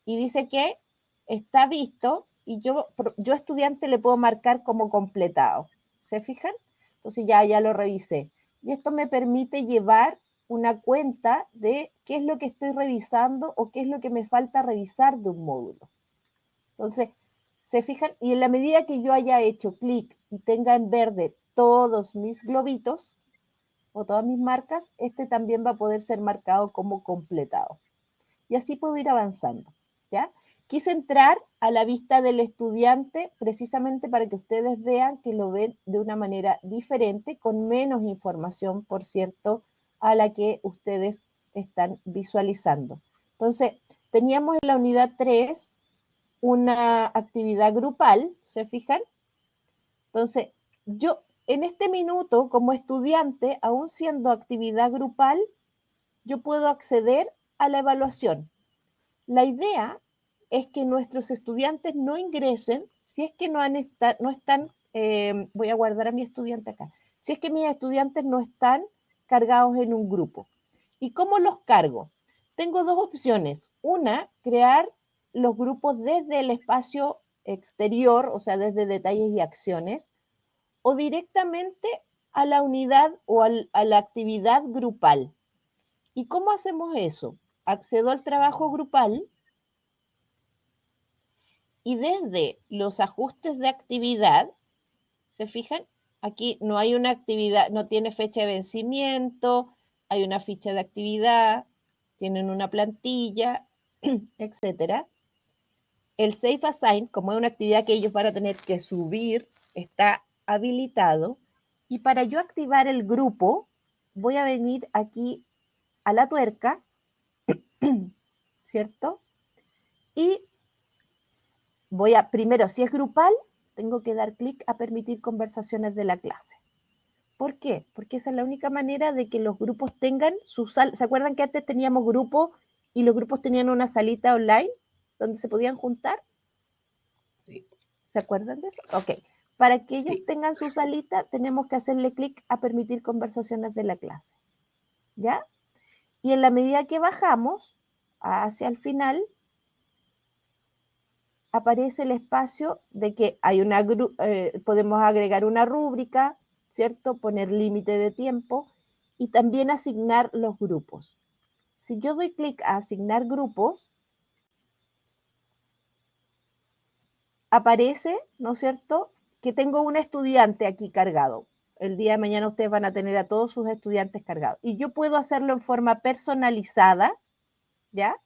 Y dice que está visto y yo estudiante le puedo marcar como completado. ¿Se fijan? Entonces ya lo revisé. Y esto me permite llevar una cuenta de qué es lo que estoy revisando o qué es lo que me falta revisar de un módulo. Entonces, se fijan, y en la medida que yo haya hecho clic y tenga en verde todos mis globitos o todas mis marcas, este también va a poder ser marcado como completado. Y así puedo ir avanzando, ¿ya? Quise entrar a la vista del estudiante precisamente para que ustedes vean que lo ven de una manera diferente, con menos información, por cierto, a la que ustedes están visualizando. Entonces, teníamos en la unidad 3 una actividad grupal, ¿se fijan? Entonces, yo en este minuto, como estudiante, aún siendo actividad grupal, yo puedo acceder a la evaluación. La idea es que nuestros estudiantes no ingresen si es que no están, voy a guardar a mi estudiante acá, si es que mis estudiantes no están cargados en un grupo. ¿Y cómo los cargo? Tengo dos opciones. Una, crear los grupos desde el espacio exterior, o sea, desde detalles y acciones, o directamente a la unidad o a la actividad grupal. ¿Y cómo hacemos eso? Accedo al trabajo grupal y desde los ajustes de actividad, ¿se fijan? Aquí no hay una actividad, no tiene fecha de vencimiento, hay una ficha de actividad, tienen una plantilla, etcétera. El Safe Assign, como es una actividad que ellos van a tener que subir, está habilitado. Y para yo activar el grupo, voy a venir aquí a la tuerca, ¿cierto? Y voy a, primero, si es grupal, tengo que dar clic a permitir conversaciones de la clase. ¿Por qué? Porque esa es la única manera de que los grupos tengan su sala. ¿Se acuerdan que antes teníamos grupos y los grupos tenían una salita online donde se podían juntar? Sí. ¿Se acuerdan de eso? Ok. Para que ellos Sí. tengan su salita, tenemos que hacerle clic a permitir conversaciones de la clase. ¿Ya? Y en la medida que bajamos hacia el final, aparece el espacio de que hay podemos agregar una rúbrica, ¿cierto? Poner límite de tiempo y también asignar los grupos. Si yo doy clic a asignar grupos, aparece, ¿no es cierto?, que tengo un estudiante aquí cargado. El día de mañana ustedes van a tener a todos sus estudiantes cargados. Y yo puedo hacerlo en forma personalizada, ¿ya?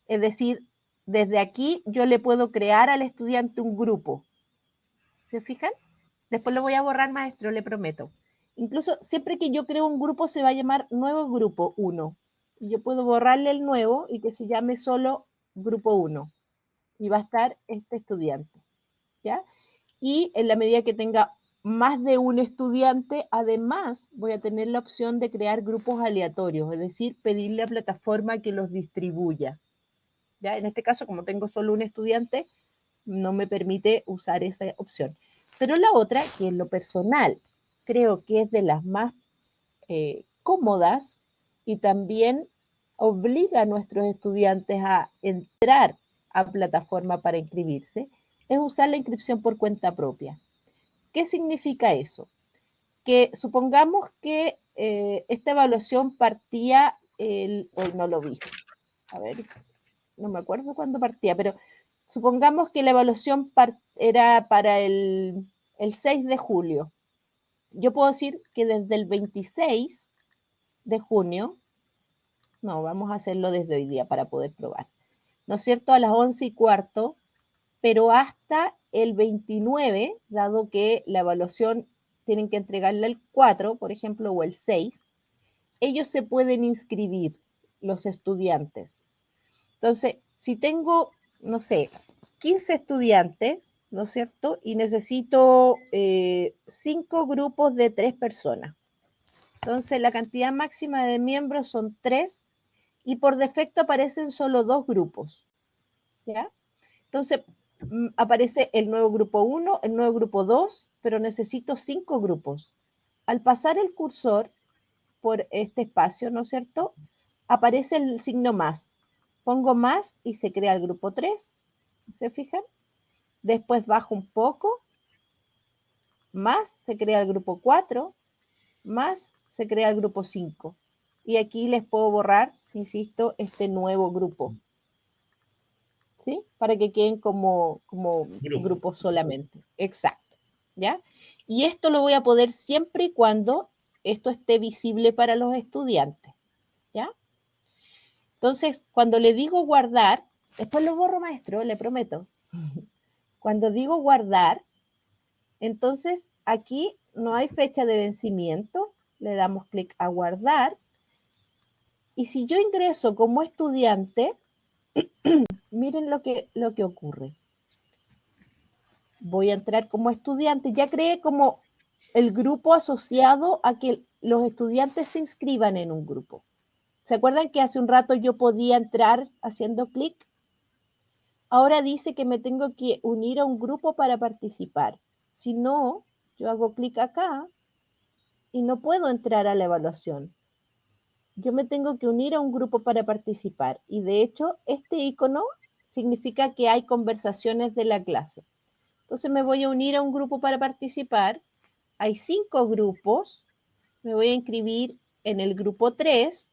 Es decir, desde aquí yo le puedo crear al estudiante un grupo. ¿Se fijan? Después lo voy a borrar, maestro, le prometo. Incluso siempre que yo creo un grupo se va a llamar nuevo grupo 1. Y yo puedo borrarle el nuevo y que se llame solo grupo 1. Y va a estar este estudiante. ¿Ya? Y en la medida que tenga más de un estudiante, además voy a tener la opción de crear grupos aleatorios, es decir, pedirle a la plataforma que los distribuya. ¿Ya? En este caso, como tengo solo un estudiante, no me permite usar esa opción. Pero la otra, que en lo personal creo que es de las más cómodas y también obliga a nuestros estudiantes a entrar a plataforma para inscribirse, es usar la inscripción por cuenta propia. ¿Qué significa eso? Que supongamos que esta evaluación partía, hoy no lo vi, a ver, no me acuerdo cuándo partía, pero supongamos que la evaluación era para el 6 de julio. Yo puedo decir que desde el 26 de junio, no, vamos a hacerlo desde hoy día para poder probar, ¿no es cierto? A las 11:15, pero hasta el 29, dado que la evaluación tienen que entregarla el 4, por ejemplo, o el 6, ellos se pueden inscribir, los estudiantes. Entonces, si tengo, no sé, 15 estudiantes, ¿no es cierto? Y necesito 5 grupos de 3 personas. Entonces, la cantidad máxima de miembros son 3 y por defecto aparecen solo 2 grupos, ¿ya? Entonces, aparece el nuevo grupo 1, el nuevo grupo 2, pero necesito 5 grupos. Al pasar el cursor por este espacio, ¿no es cierto? Aparece el signo más. Pongo más y se crea el grupo 3, ¿se fijan? Después bajo un poco, más se crea el grupo 4, más se crea el grupo 5. Y aquí les puedo borrar, insisto, este nuevo grupo, ¿sí? Para que queden como grupo solamente. Exacto, ¿ya? Y esto lo voy a poder siempre y cuando esto esté visible para los estudiantes, ¿ya? Entonces, cuando le digo guardar, después lo borro, maestro, le prometo. Cuando digo guardar, entonces aquí no hay fecha de vencimiento, le damos clic a guardar, y si yo ingreso como estudiante, miren lo que ocurre. Voy a entrar como estudiante, ya creé como el grupo asociado a que los estudiantes se inscriban en un grupo. ¿Se acuerdan que hace un rato yo podía entrar haciendo clic? Ahora dice que me tengo que unir a un grupo para participar. Si no, yo hago clic acá y no puedo entrar a la evaluación. Yo me tengo que unir a un grupo para participar. Y de hecho, este icono significa que hay conversaciones de la clase. Entonces me voy a unir a un grupo para participar. Hay 5 grupos. Me voy a inscribir en el grupo 3.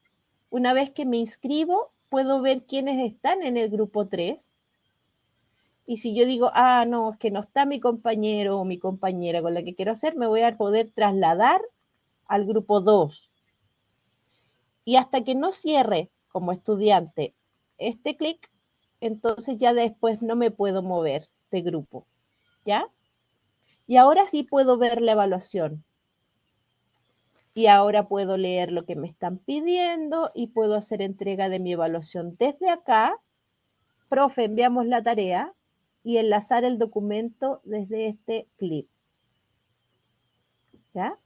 Una vez que me inscribo, puedo ver quiénes están en el grupo 3. Y si yo digo, no, es que no está mi compañero o mi compañera con la que quiero hacer, me voy a poder trasladar al grupo 2. Y hasta que no cierre como estudiante este clic, entonces ya después no me puedo mover de grupo, ¿ya? Y ahora sí puedo ver la evaluación. Y ahora puedo leer lo que me están pidiendo y puedo hacer entrega de mi evaluación desde acá. Profe, enviamos la tarea y enlazar el documento desde este clip. ¿Ya?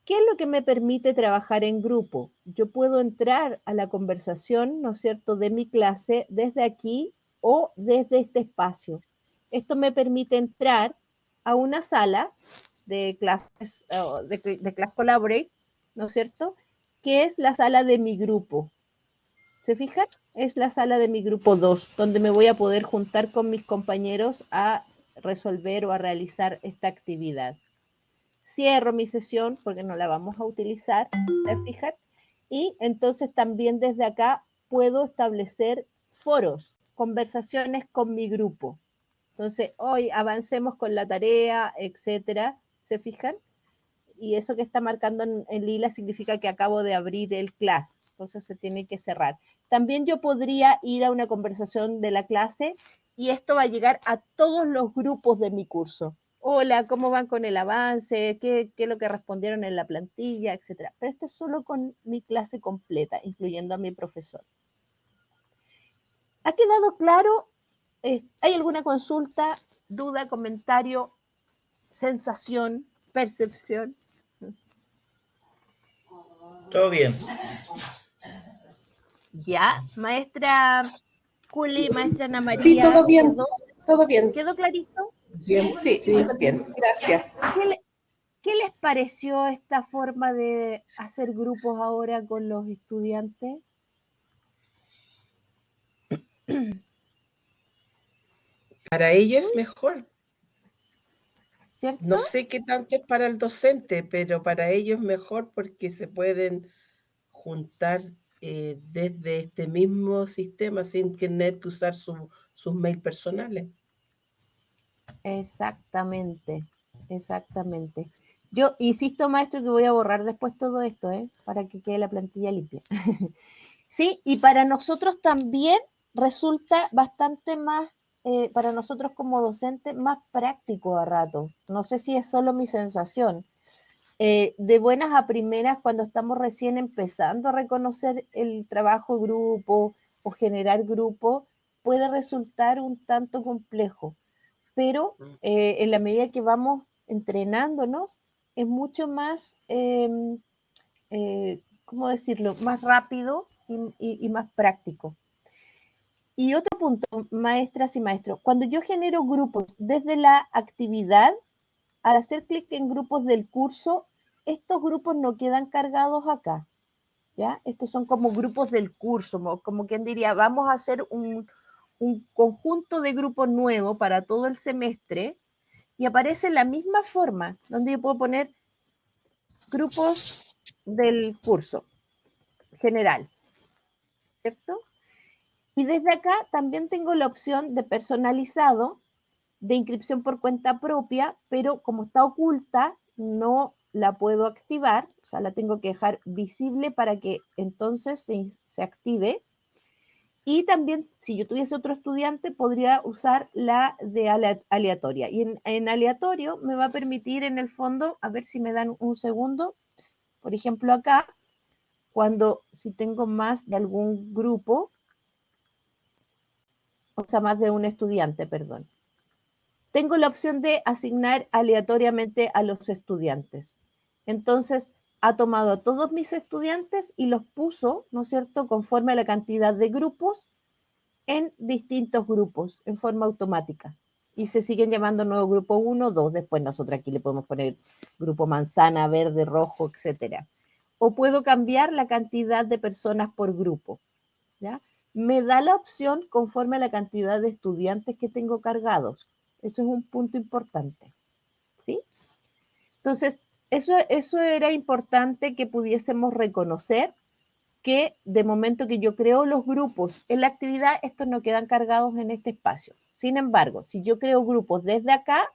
¿Qué es lo que me permite trabajar en grupo? Yo puedo entrar a la conversación, ¿no es cierto?, de mi clase desde aquí o desde este espacio. Esto me permite entrar a una sala de clases, de Class Collaborate, ¿no es cierto?, que es la sala de mi grupo. ¿Se fijan? Es la sala de mi grupo 2, donde me voy a poder juntar con mis compañeros a resolver o a realizar esta actividad. Cierro mi sesión porque no la vamos a utilizar, ¿se fijan? Y entonces también desde acá puedo establecer foros, conversaciones con mi grupo. Entonces, hoy avancemos con la tarea, etcétera, ¿se fijan? Y eso que está marcando en lila significa que acabo de abrir el class, entonces se tiene que cerrar. También yo podría ir a una conversación de la clase y esto va a llegar a todos los grupos de mi curso. Hola, ¿cómo van con el avance? ¿Qué es lo que respondieron en la plantilla? Etcétera. Pero esto es solo con mi clase completa, incluyendo a mi profesor. ¿Ha quedado claro? ¿Hay alguna consulta, duda, comentario, sensación, percepción? Todo bien. Ya, maestra Culi, maestra Ana María. Sí, todo bien. Todo bien. ¿Quedó clarito? Bien, sí, súper bien. Gracias. ¿Qué les pareció esta forma de hacer grupos ahora con los estudiantes? Para ellos es mejor. ¿Cierto? No sé qué tanto es para el docente, pero para ellos es mejor porque se pueden juntar desde este mismo sistema sin tener que usar sus mails personales. Exactamente, exactamente. Yo insisto, maestro, que voy a borrar después todo esto, para que quede la plantilla limpia. Sí, y para nosotros también resulta bastante más, para nosotros como docentes, más práctico a rato. No sé si es solo mi sensación. De buenas a primeras, cuando estamos recién empezando a reconocer el trabajo grupo o generar grupo, puede resultar un tanto complejo, pero en la medida que vamos entrenándonos, es mucho más, ¿cómo decirlo?, más rápido y más práctico. Y otro punto, maestras y maestros, cuando yo genero grupos desde la actividad, al hacer clic en grupos del curso, estos grupos no quedan cargados acá, ¿ya? Estos son como grupos del curso, como quien diría, vamos a hacer un conjunto de grupos nuevo para todo el semestre, y aparece la misma forma, donde yo puedo poner grupos del curso general, ¿cierto? Y desde acá también tengo la opción de personalizado, de inscripción por cuenta propia, pero como está oculta, no la puedo activar, o sea, la tengo que dejar visible para que entonces se active. Y también, si yo tuviese otro estudiante, podría usar la de aleatoria. Y en aleatorio me va a permitir en el fondo, a ver si me dan un segundo, por ejemplo acá, si tengo más de algún grupo, o sea, más de un estudiante, perdón. Tengo la opción de asignar aleatoriamente a los estudiantes. Entonces, ha tomado a todos mis estudiantes y los puso, ¿no es cierto?, conforme a la cantidad de grupos, en distintos grupos, en forma automática. Y se siguen llamando nuevo grupo 1, 2, después nosotros aquí le podemos poner grupo manzana, verde, rojo, etcétera. O puedo cambiar la cantidad de personas por grupo, ¿ya? Me da la opción conforme a la cantidad de estudiantes que tengo cargados. Eso es un punto importante, ¿sí? Entonces, eso era importante que pudiésemos reconocer, que de momento que yo creo los grupos en la actividad, estos no quedan cargados en este espacio. Sin embargo, si yo creo grupos desde acá,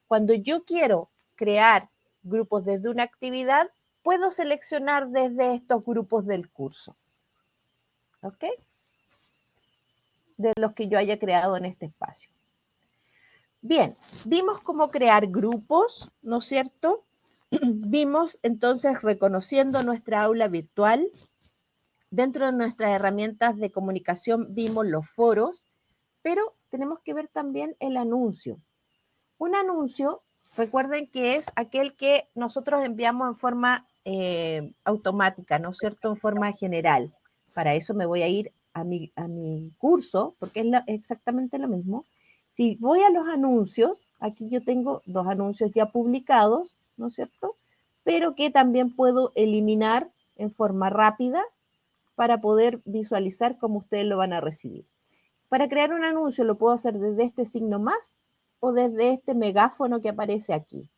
cuando yo quiero crear grupos desde una actividad, puedo seleccionar desde estos grupos del curso. ¿Ok? De los que yo haya creado en este espacio. Bien, vimos cómo crear grupos, ¿no es cierto? Vimos entonces reconociendo nuestra aula virtual. Dentro de nuestras herramientas de comunicación vimos los foros, pero tenemos que ver también el anuncio. Un anuncio, recuerden que es aquel que nosotros enviamos en forma automática, ¿no es cierto?, en forma general. Para eso me voy a ir a mi curso, porque es exactamente lo mismo. Si voy a los anuncios, aquí yo tengo 2 anuncios ya publicados, ¿no es cierto?, pero que también puedo eliminar en forma rápida para poder visualizar cómo ustedes lo van a recibir. Para crear un anuncio lo puedo hacer desde este signo más o desde este megáfono que aparece aquí.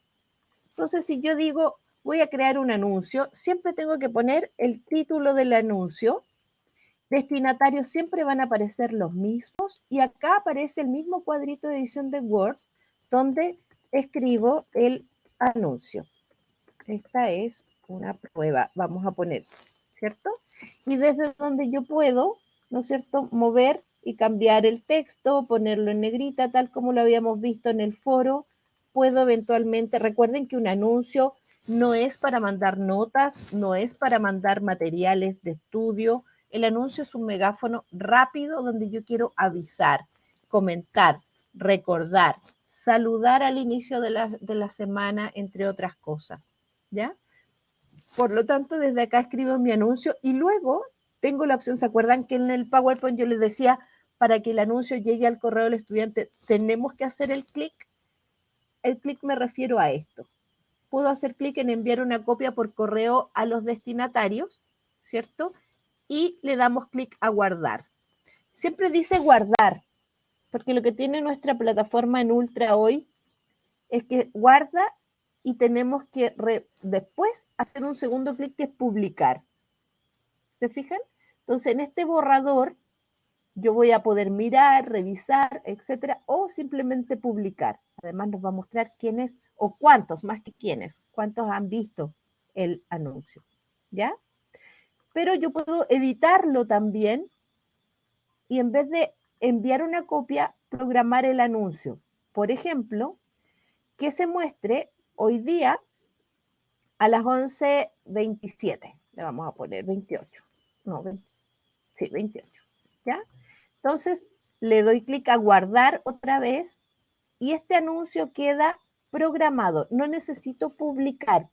Entonces, si yo digo voy a crear un anuncio, siempre tengo que poner el título del anuncio. Destinatarios siempre van a aparecer los mismos y acá aparece el mismo cuadrito de edición de Word donde escribo el anuncio. Esta es una prueba, vamos a poner, ¿cierto? Y desde donde yo puedo, ¿no es cierto?, mover y cambiar el texto, ponerlo en negrita, tal como lo habíamos visto en el foro. Puedo eventualmente, recuerden que un anuncio no es para mandar notas, no es para mandar materiales de estudio. El anuncio es un megáfono rápido donde yo quiero avisar, comentar, recordar, saludar al inicio de la semana, entre otras cosas, ¿ya? Por lo tanto, desde acá escribo mi anuncio y luego tengo la opción, ¿se acuerdan que en el PowerPoint yo les decía, para que el anuncio llegue al correo del estudiante, tenemos que hacer el clic. El clic me refiero a esto. Puedo hacer clic en enviar una copia por correo a los destinatarios, ¿cierto? Y le damos clic a guardar. Siempre dice guardar, porque lo que tiene nuestra plataforma en Ultra hoy es que guarda y tenemos que después hacer un segundo clic que es publicar. ¿Se fijan? Entonces en este borrador yo voy a poder mirar, revisar, etcétera, o simplemente publicar. Además nos va a mostrar quiénes o cuántos, más que quiénes, cuántos han visto el anuncio, ¿ya? Pero yo puedo editarlo también y en vez de enviar una copia, programar el anuncio. Por ejemplo, que se muestre hoy día a las 11:27. Le vamos a poner 28. No, 20, sí, 28. ¿Ya? Entonces, le doy clic a guardar otra vez y este anuncio queda programado. No necesito publicar,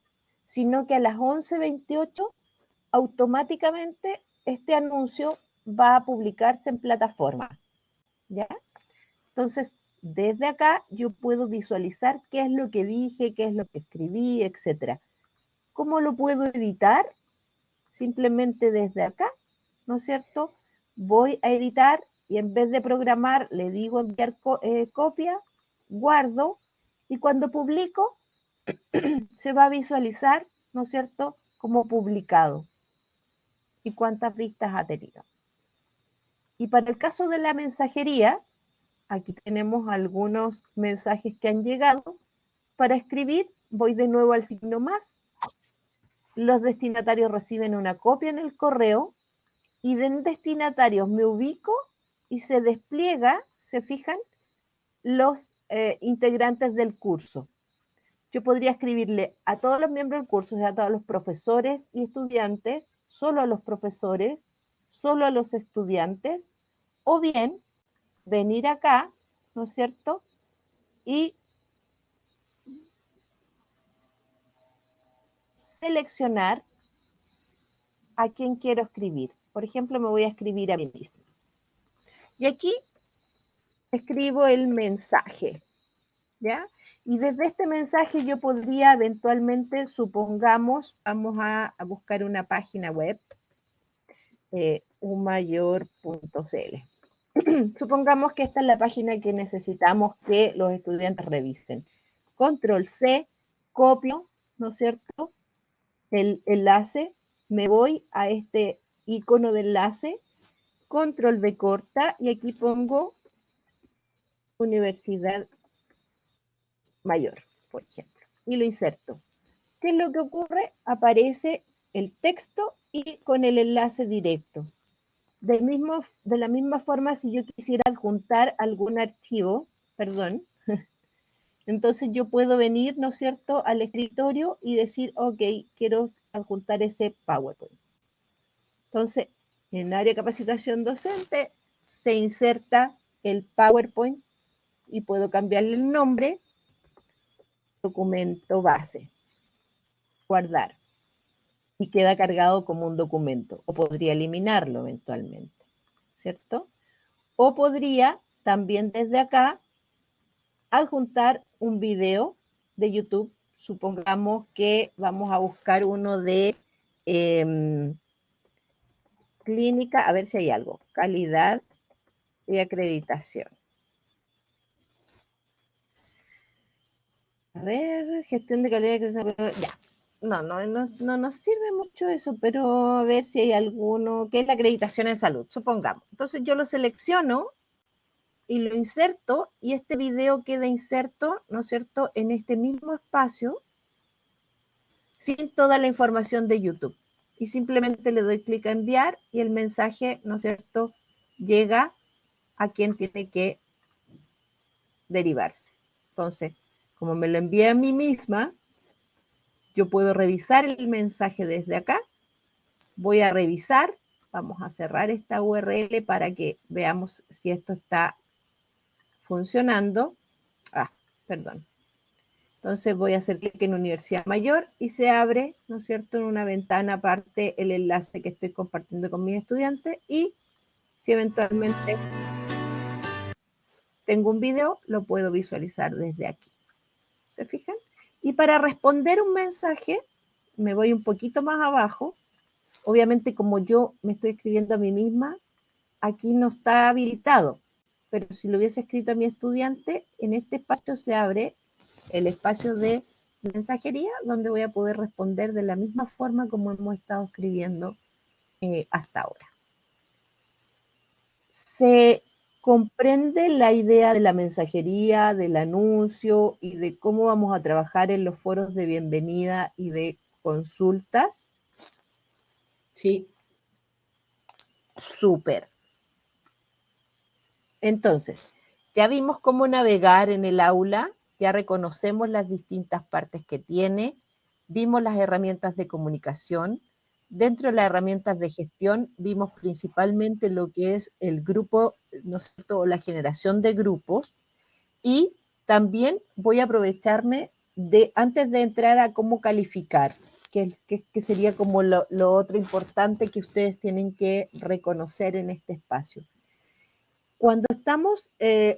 sino que a las 11:28 automáticamente este anuncio va a publicarse en plataforma. ¿Ya? Entonces, desde acá yo puedo visualizar qué es lo que dije, qué es lo que escribí, etc. ¿Cómo lo puedo editar? Simplemente desde acá, ¿no es cierto? Voy a editar y en vez de programar le digo enviar copia, guardo y cuando publico se va a visualizar, ¿no es cierto?, como publicado y cuántas vistas ha tenido. Y para el caso de la mensajería, aquí tenemos algunos mensajes que han llegado. Para escribir, voy de nuevo al signo más. Los destinatarios reciben una copia en el correo y de destinatarios me ubico y se despliega, ¿se fijan?, los integrantes del curso. Yo podría escribirle a todos los miembros del curso, o sea, a todos los profesores y estudiantes, solo a los profesores, solo a los estudiantes, o bien venir acá, ¿no es cierto?, y seleccionar a quién quiero escribir. Por ejemplo, me voy a escribir a mí mismo. Y aquí escribo el mensaje, ¿ya? Y desde este mensaje yo podría eventualmente, supongamos, vamos a buscar una página web, umayor.cl. Supongamos que esta es la página que necesitamos que los estudiantes revisen. Control C, copio, ¿no es cierto?, el enlace, me voy a este icono de enlace, control V corta, y aquí pongo Universidad Mayor, por ejemplo, y lo inserto. ¿Qué es lo que ocurre? Aparece el texto y con el enlace directo. De la misma forma, si yo quisiera adjuntar algún archivo, perdón, entonces yo puedo venir, ¿no es cierto?, al escritorio y decir, ok, quiero adjuntar ese PowerPoint. Entonces, en área de capacitación docente se inserta el PowerPoint y puedo cambiarle el nombre, documento base, guardar, y queda cargado como un documento, o podría eliminarlo eventualmente, ¿cierto? O podría también desde acá adjuntar un video de YouTube. Supongamos que vamos a buscar uno de clínica, a ver si hay algo, calidad y acreditación. A ver, gestión de calidad y acreditación, ya. No nos sirve mucho eso, pero a ver si hay alguno, que es la acreditación en salud, supongamos. Entonces yo lo selecciono y lo inserto, y este video queda inserto, ¿no es cierto?, en este mismo espacio, sin toda la información de YouTube. Y simplemente le doy clic a enviar y el mensaje, ¿no es cierto?, llega a quien tiene que derivarse. Entonces, como me lo envié a mí misma, yo puedo revisar el mensaje desde acá. Voy a revisar, vamos a cerrar esta URL para que veamos si esto está funcionando. Perdón. Entonces voy a hacer clic en Universidad Mayor y se abre, ¿no es cierto?, en una ventana aparte el enlace que estoy compartiendo con mis estudiantes, y si eventualmente tengo un video, lo puedo visualizar desde aquí. ¿Se fijan? Y para responder un mensaje, me voy un poquito más abajo. Obviamente, como yo me estoy escribiendo a mí misma, aquí no está habilitado. Pero si lo hubiese escrito a mi estudiante, en este espacio se abre el espacio de mensajería, donde voy a poder responder de la misma forma como hemos estado escribiendo hasta ahora. Se comprende la idea de la mensajería, del anuncio y de cómo vamos a trabajar en los foros de bienvenida y de consultas. Sí. Súper. Entonces, ya vimos cómo navegar en el aula, ya reconocemos las distintas partes que tiene, vimos las herramientas de comunicación. Dentro de las herramientas de gestión vimos principalmente lo que es el grupo, ¿no es cierto?, o la generación de grupos, y también voy a aprovecharme de, antes de entrar a cómo calificar, que sería como lo otro importante que ustedes tienen que reconocer en este espacio. Cuando estamos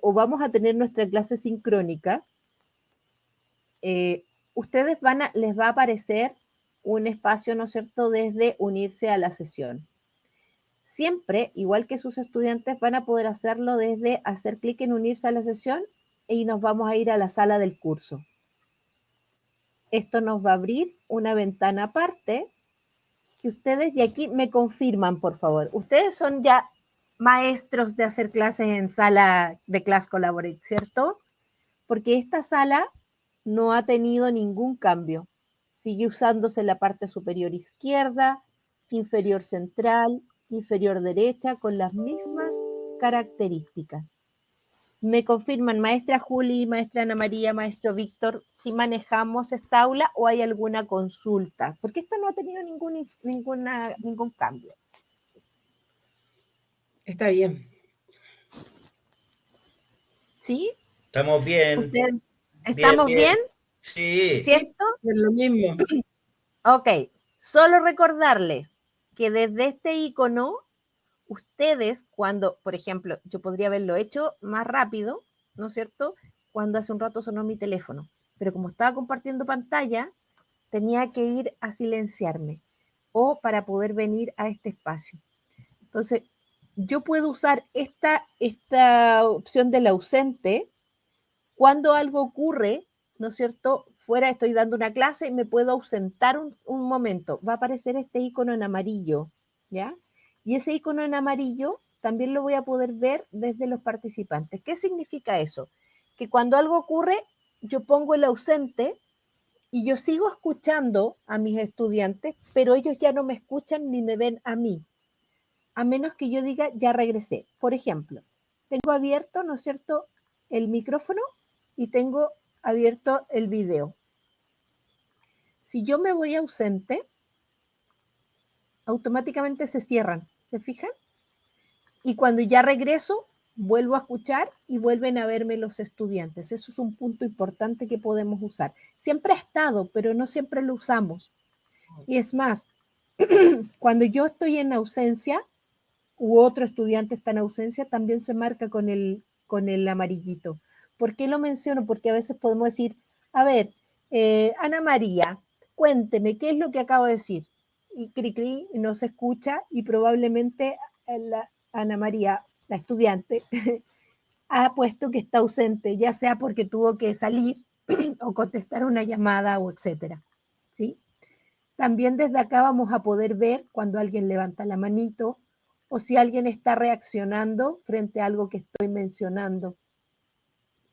o vamos a tener nuestra clase sincrónica, ustedes les va a aparecer un espacio, ¿no es cierto?, desde unirse a la sesión. Siempre, igual que sus estudiantes, van a poder hacerlo desde hacer clic en unirse a la sesión y nos vamos a ir a la sala del curso. Esto nos va a abrir una ventana aparte que ustedes, y aquí me confirman, por favor, ustedes son ya maestros de hacer clases en sala de Class Collaborate, ¿cierto? Porque esta sala no ha tenido ningún cambio. Sigue usándose la parte superior izquierda, inferior central, inferior derecha, con las mismas características. Me confirman, maestra Juli, maestra Ana María, maestro Víctor, si manejamos esta aula o hay alguna consulta, porque esto no ha tenido ningún cambio. Está bien. ¿Sí? Estamos bien. ¿Ustedes estamos bien? Sí. ¿Cierto? Es lo mismo. Ok, solo recordarles que desde este icono, ustedes cuando, por ejemplo, yo podría haberlo hecho más rápido, ¿no es cierto?, cuando hace un rato sonó mi teléfono, pero como estaba compartiendo pantalla, tenía que ir a silenciarme o para poder venir a este espacio. Entonces, yo puedo usar esta opción del ausente cuando algo ocurre, ¿no es cierto?, fuera estoy dando una clase y me puedo ausentar un momento. Va a aparecer este icono en amarillo, ¿ya? Y ese icono en amarillo también lo voy a poder ver desde los participantes. ¿Qué significa eso? Que cuando algo ocurre, yo pongo el ausente y yo sigo escuchando a mis estudiantes, pero ellos ya no me escuchan ni me ven a mí, a menos que yo diga, ya regresé. Por ejemplo, tengo abierto, ¿no es cierto?, el micrófono y tengo abierto el video. Si yo me voy ausente, automáticamente se cierran, ¿se fijan? Y cuando ya regreso, vuelvo a escuchar y vuelven a verme los estudiantes. Eso es un punto importante que podemos usar. Siempre ha estado, pero no siempre lo usamos. Y es más, cuando yo estoy en ausencia, u otro estudiante está en ausencia, también se marca con el amarillito. ¿Por qué lo menciono? Porque a veces podemos decir, a ver, Ana María, cuénteme, ¿qué es lo que acabo de decir? Y cri cri, no se escucha y probablemente Ana María, la estudiante, ha puesto que está ausente, ya sea porque tuvo que salir o contestar una llamada o etcétera. ¿Sí? También desde acá vamos a poder ver cuando alguien levanta la manito o si alguien está reaccionando frente a algo que estoy mencionando.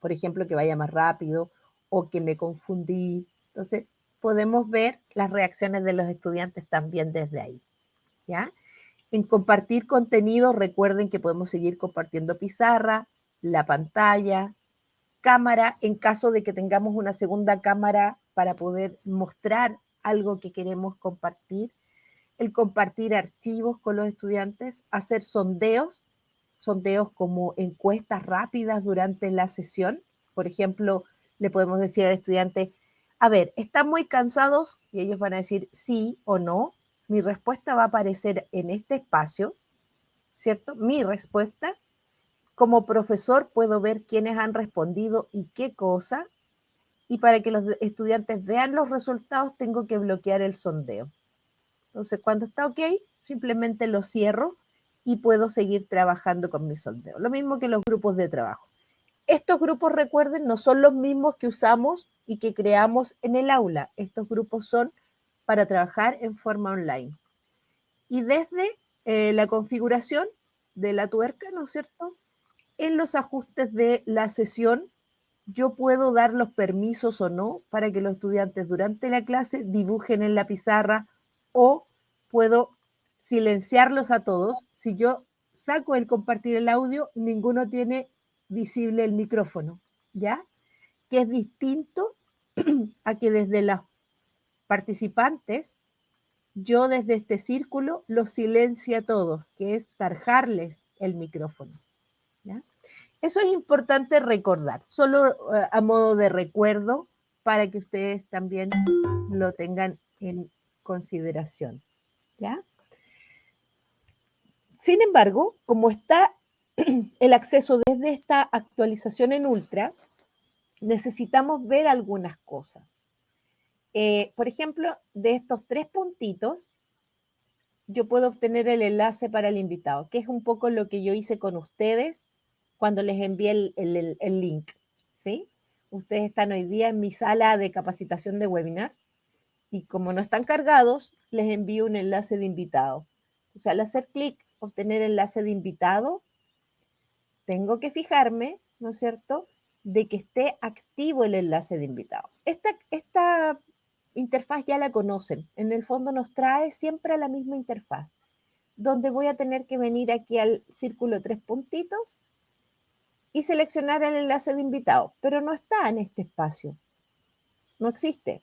Por ejemplo, que vaya más rápido o que me confundí. Entonces, podemos ver las reacciones de los estudiantes también desde ahí. ¿Ya? En compartir contenido, recuerden que podemos seguir compartiendo pizarra, la pantalla, cámara, en caso de que tengamos una segunda cámara para poder mostrar algo que queremos compartir, el compartir archivos con los estudiantes, hacer sondeos como encuestas rápidas durante la sesión. Por ejemplo, le podemos decir al estudiante, a ver, ¿están muy cansados? Y ellos van a decir sí o no. Mi respuesta va a aparecer en este espacio, ¿cierto? Mi respuesta como profesor puedo ver quiénes han respondido y qué cosa, y para que los estudiantes vean los resultados tengo que bloquear el sondeo. Entonces, cuando está ok, simplemente lo cierro y puedo seguir trabajando con mi sondeo. Lo mismo que los grupos de trabajo. Estos grupos, recuerden, no son los mismos que usamos y que creamos en el aula. Estos grupos son para trabajar en forma online. Y desde la configuración de la tuerca, ¿no es cierto?, en los ajustes de la sesión, yo puedo dar los permisos o no para que los estudiantes durante la clase dibujen en la pizarra, o puedo silenciarlos a todos. Si yo saco el compartir el audio, ninguno tiene visible el micrófono, ¿ya? Que es distinto a que desde los participantes, yo desde este círculo los silencio a todos, que es tarjarles el micrófono, ¿ya? Eso es importante recordar, solo a modo de recuerdo, para que ustedes también lo tengan en consideración, ¿ya? Sin embargo, como está el acceso desde esta actualización en Ultra, necesitamos ver algunas cosas. Por ejemplo, de estos 3 puntitos, yo puedo obtener el enlace para el invitado, que es un poco lo que yo hice con ustedes cuando les envié el link, ¿sí? Ustedes están hoy día en mi sala de capacitación de webinars, y como no están cargados, les envío un enlace de invitado. O sea, al hacer clic, obtener enlace de invitado, tengo que fijarme, ¿no es cierto?, de que esté activo el enlace de invitado. Esta interfaz ya la conocen. En el fondo nos trae siempre a la misma interfaz, donde voy a tener que venir aquí al círculo 3 puntitos y seleccionar el enlace de invitado, pero no está en este espacio. No existe.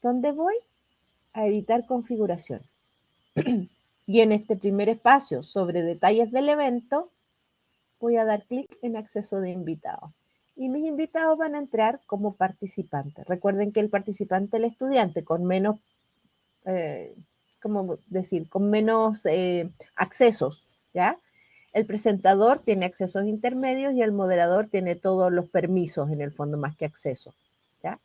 ¿Dónde voy? A editar configuración. Y en este primer espacio sobre detalles del evento, voy a dar clic en acceso de invitados. Y mis invitados van a entrar como participantes. Recuerden que el participante es el estudiante con menos, ¿cómo decir? Con menos accesos, ¿ya? El presentador tiene accesos intermedios y el moderador tiene todos los permisos, en el fondo, más que acceso, ¿ya?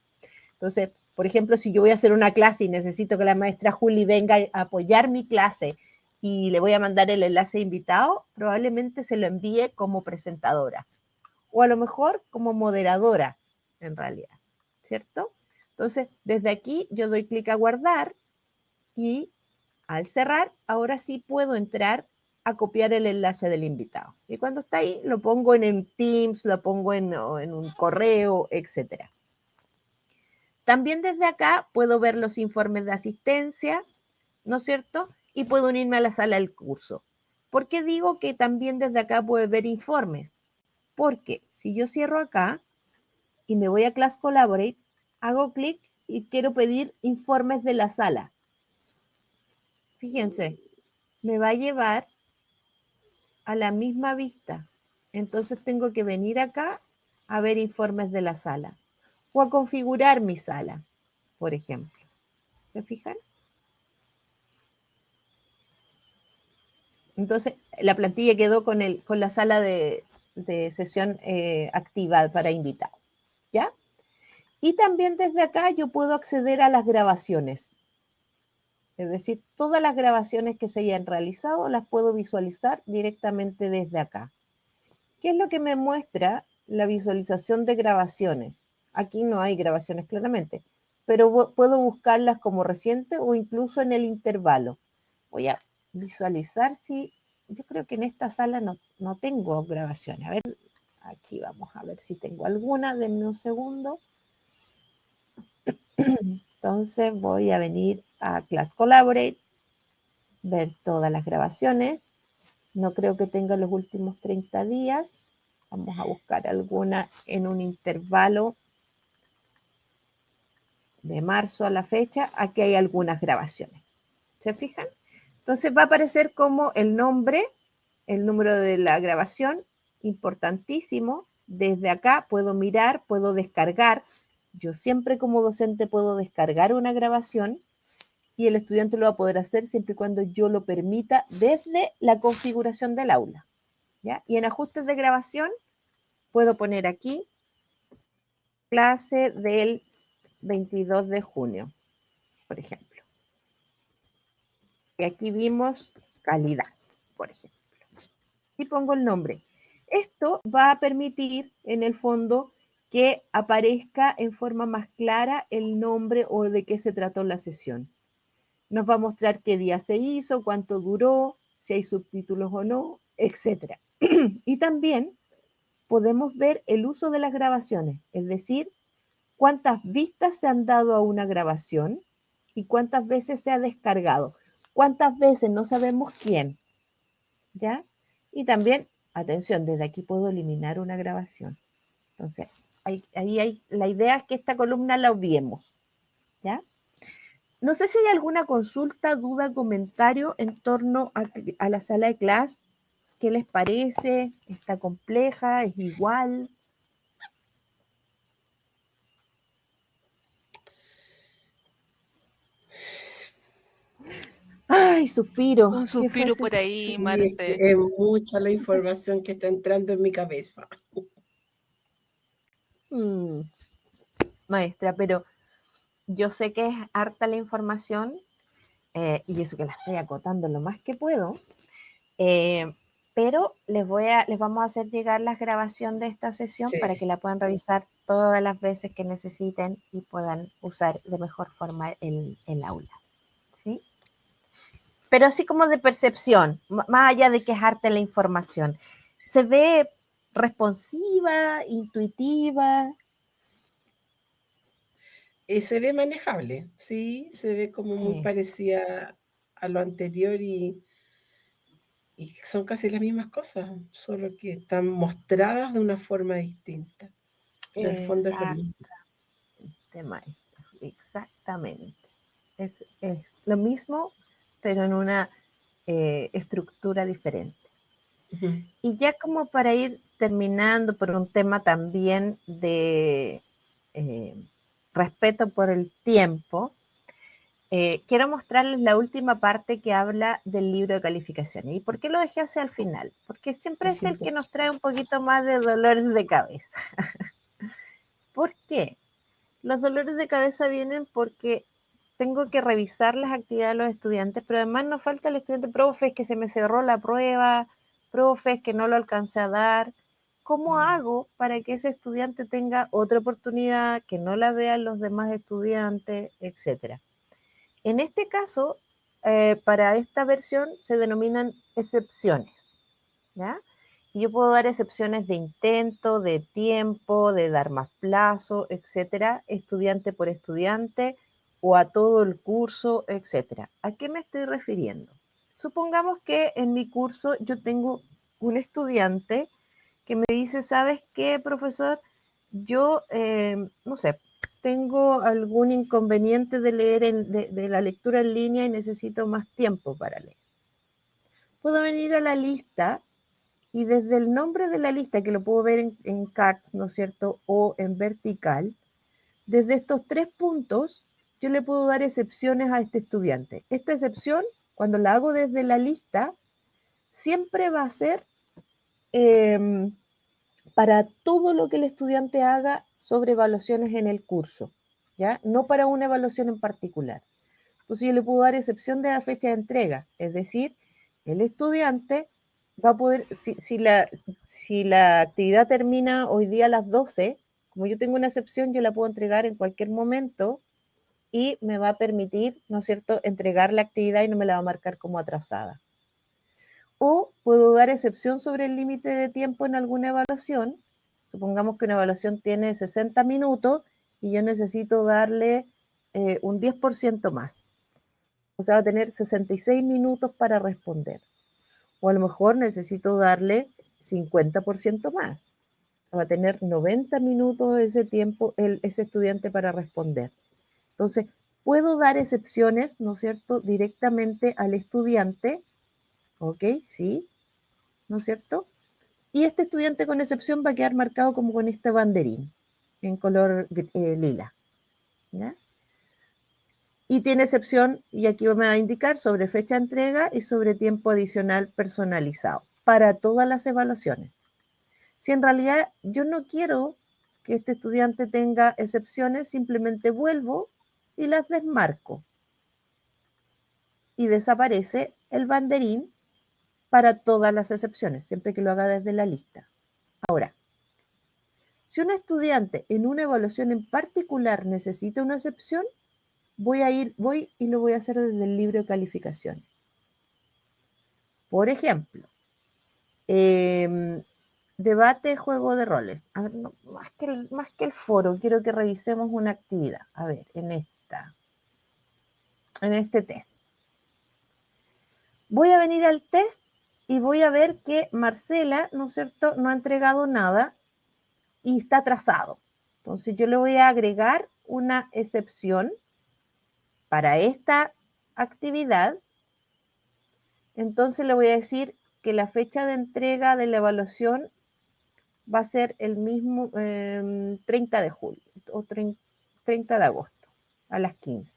Entonces, por ejemplo, si yo voy a hacer una clase y necesito que la maestra Juli venga a apoyar mi clase y le voy a mandar el enlace de invitado, probablemente se lo envíe como presentadora, o a lo mejor como moderadora, en realidad, ¿cierto? Entonces, desde aquí yo doy clic a guardar, y al cerrar, ahora sí puedo entrar a copiar el enlace del invitado. Y cuando está ahí, lo pongo en Teams, lo pongo en un correo, etc. También desde acá puedo ver los informes de asistencia, ¿no es cierto?, y puedo unirme a la sala del curso. ¿Por qué digo que también desde acá puedo ver informes? Porque si yo cierro acá y me voy a Class Collaborate, hago clic y quiero pedir informes de la sala. Fíjense, me va a llevar a la misma vista. Entonces tengo que venir acá a ver informes de la sala, o a configurar mi sala, por ejemplo. ¿Se fijan? Entonces la plantilla quedó con la sala de sesión activa para invitados, ¿ya? Y también desde acá yo puedo acceder a las grabaciones. Es decir, todas las grabaciones que se hayan realizado las puedo visualizar directamente desde acá. ¿Qué es lo que me muestra la visualización de grabaciones? Aquí no hay grabaciones claramente, pero puedo buscarlas como reciente o incluso en el intervalo. Voy a visualizar si... Yo creo que en esta sala no tengo grabaciones. A ver, aquí vamos a ver si tengo alguna. Denme un segundo. Entonces voy a venir a Class Collaborate, ver todas las grabaciones. No creo que tenga los últimos 30 días. Vamos a buscar alguna en un intervalo de marzo a la fecha. Aquí hay algunas grabaciones. ¿Se fijan? Entonces va a aparecer como el nombre, el número de la grabación, importantísimo. Desde acá puedo mirar, puedo descargar. Yo siempre como docente puedo descargar una grabación, y el estudiante lo va a poder hacer siempre y cuando yo lo permita desde la configuración del aula. ¿ya? Y en ajustes de grabación puedo poner aquí clase del 22 de junio, por ejemplo. Y aquí vimos calidad, por ejemplo. Y pongo el nombre. Esto va a permitir, en el fondo, que aparezca en forma más clara el nombre o de qué se trató la sesión. Nos va a mostrar qué día se hizo, cuánto duró, si hay subtítulos o no, etc. Y también podemos ver el uso de las grabaciones, es decir, cuántas vistas se han dado a una grabación y cuántas veces se ha descargado. Cuántas veces no sabemos quién, ¿ya? Y también, atención, desde aquí puedo eliminar una grabación. Entonces, la idea es que esta columna la obviemos, ¿ya? No sé si hay alguna consulta, duda, comentario en torno a la sala de clase. ¿Qué les parece? ¿Está compleja? ¿Es igual? Ay, suspiro. Un ¿Qué fue suspiro ese por ahí, Sí, es que Marte. es mucha la información que está entrando en mi cabeza. maestra? Pero yo sé que es harta la información y eso que la estoy acotando lo más que puedo. Pero les vamos a hacer llegar la grabación de esta sesión Sí. para que la puedan revisar todas las veces que necesiten y puedan usar de mejor forma el aula. ¿Sí? Pero así como de percepción, más allá de que es arte la información, ¿se ve responsiva, intuitiva? Se ve manejable, sí, se ve como muy Eso, parecida a lo anterior y son casi las mismas cosas, solo que están mostradas de una forma distinta. Pero el fondo es lo exactamente, mismo. maestro, exactamente. Es lo mismo, pero en una estructura diferente. Ujú. Y ya como para ir terminando por un tema también de respeto por el tiempo, quiero mostrarles la última parte que habla del libro de calificaciones. ¿Y por qué lo dejé hacia el final? Porque siempre es Es el que nos importante. trae un poquito más de dolores de cabeza. ¿Por qué? Los dolores de cabeza vienen porque tengo que revisar las actividades de los estudiantes, pero además nos falta el estudiante, profe, es que se me cerró la prueba, profe, es que no lo alcancé a dar. ¿Cómo hago para que ese estudiante tenga otra oportunidad, que no la vean los demás estudiantes, etcétera? En este caso, para esta versión se denominan excepciones, ¿ya? Y yo puedo dar excepciones de intento, de tiempo, de dar más plazo, etcétera, estudiante por estudiante o a todo el curso, etcétera. ¿A qué me estoy refiriendo? Supongamos que en mi curso yo tengo un estudiante que me dice, ¿sabes qué, profesor? Yo, no sé, tengo algún inconveniente de leer de la lectura en línea y necesito más tiempo para leer. Puedo venir a la lista y desde el nombre de la lista, que lo puedo ver en cards, ¿no es cierto? O en vertical, desde estos 3 puntos, yo le puedo dar excepciones a este estudiante. Esta excepción, cuando la hago desde la lista, siempre va a ser eh, para todo lo que el estudiante haga sobre evaluaciones en el curso, ¿ya? No para una evaluación en particular. Entonces yo le puedo dar excepción de la fecha de entrega, es decir, el estudiante va a poder, si la actividad termina hoy día a las 12, como yo tengo una excepción, yo la puedo entregar en cualquier momento y me va a permitir, ¿no es cierto?, entregar la actividad y no me la va a marcar como atrasada. O puedo dar excepción sobre el límite de tiempo en alguna evaluación. Supongamos que una evaluación tiene 60 minutos y yo necesito darle un 10% más. O sea, va a tener 66 minutos para responder. O a lo mejor necesito darle 50% más. O sea, va a tener 90 minutos ese tiempo ese estudiante para responder. Entonces, puedo dar excepciones, ¿no es cierto?, directamente al estudiante, ¿ok? Sí, ¿no es cierto? Y este estudiante con excepción va a quedar marcado como con este banderín en color lila, ¿ya? Y tiene excepción, y aquí me va a indicar sobre fecha de entrega y sobre tiempo adicional personalizado. para todas las evaluaciones. Si en realidad yo no quiero que este estudiante tenga excepciones, simplemente vuelvo y las desmarco. Y desaparece el banderín para todas las excepciones, siempre que lo haga desde la lista. Ahora, si un estudiante en una evaluación en particular necesita una excepción, voy y lo voy a hacer desde el libro de calificaciones. Por ejemplo, debate, juego de roles. A ver, no, más que el foro, quiero que revisemos una actividad. A ver, en este test. Voy a venir al test y voy a ver que Marcela, ¿no es cierto?, no ha entregado nada y está atrasado. Entonces yo le voy a agregar una excepción para esta actividad. Entonces le voy a decir que la fecha de entrega de la evaluación va a ser el mismo 30 de julio o 30 de agosto a las 15.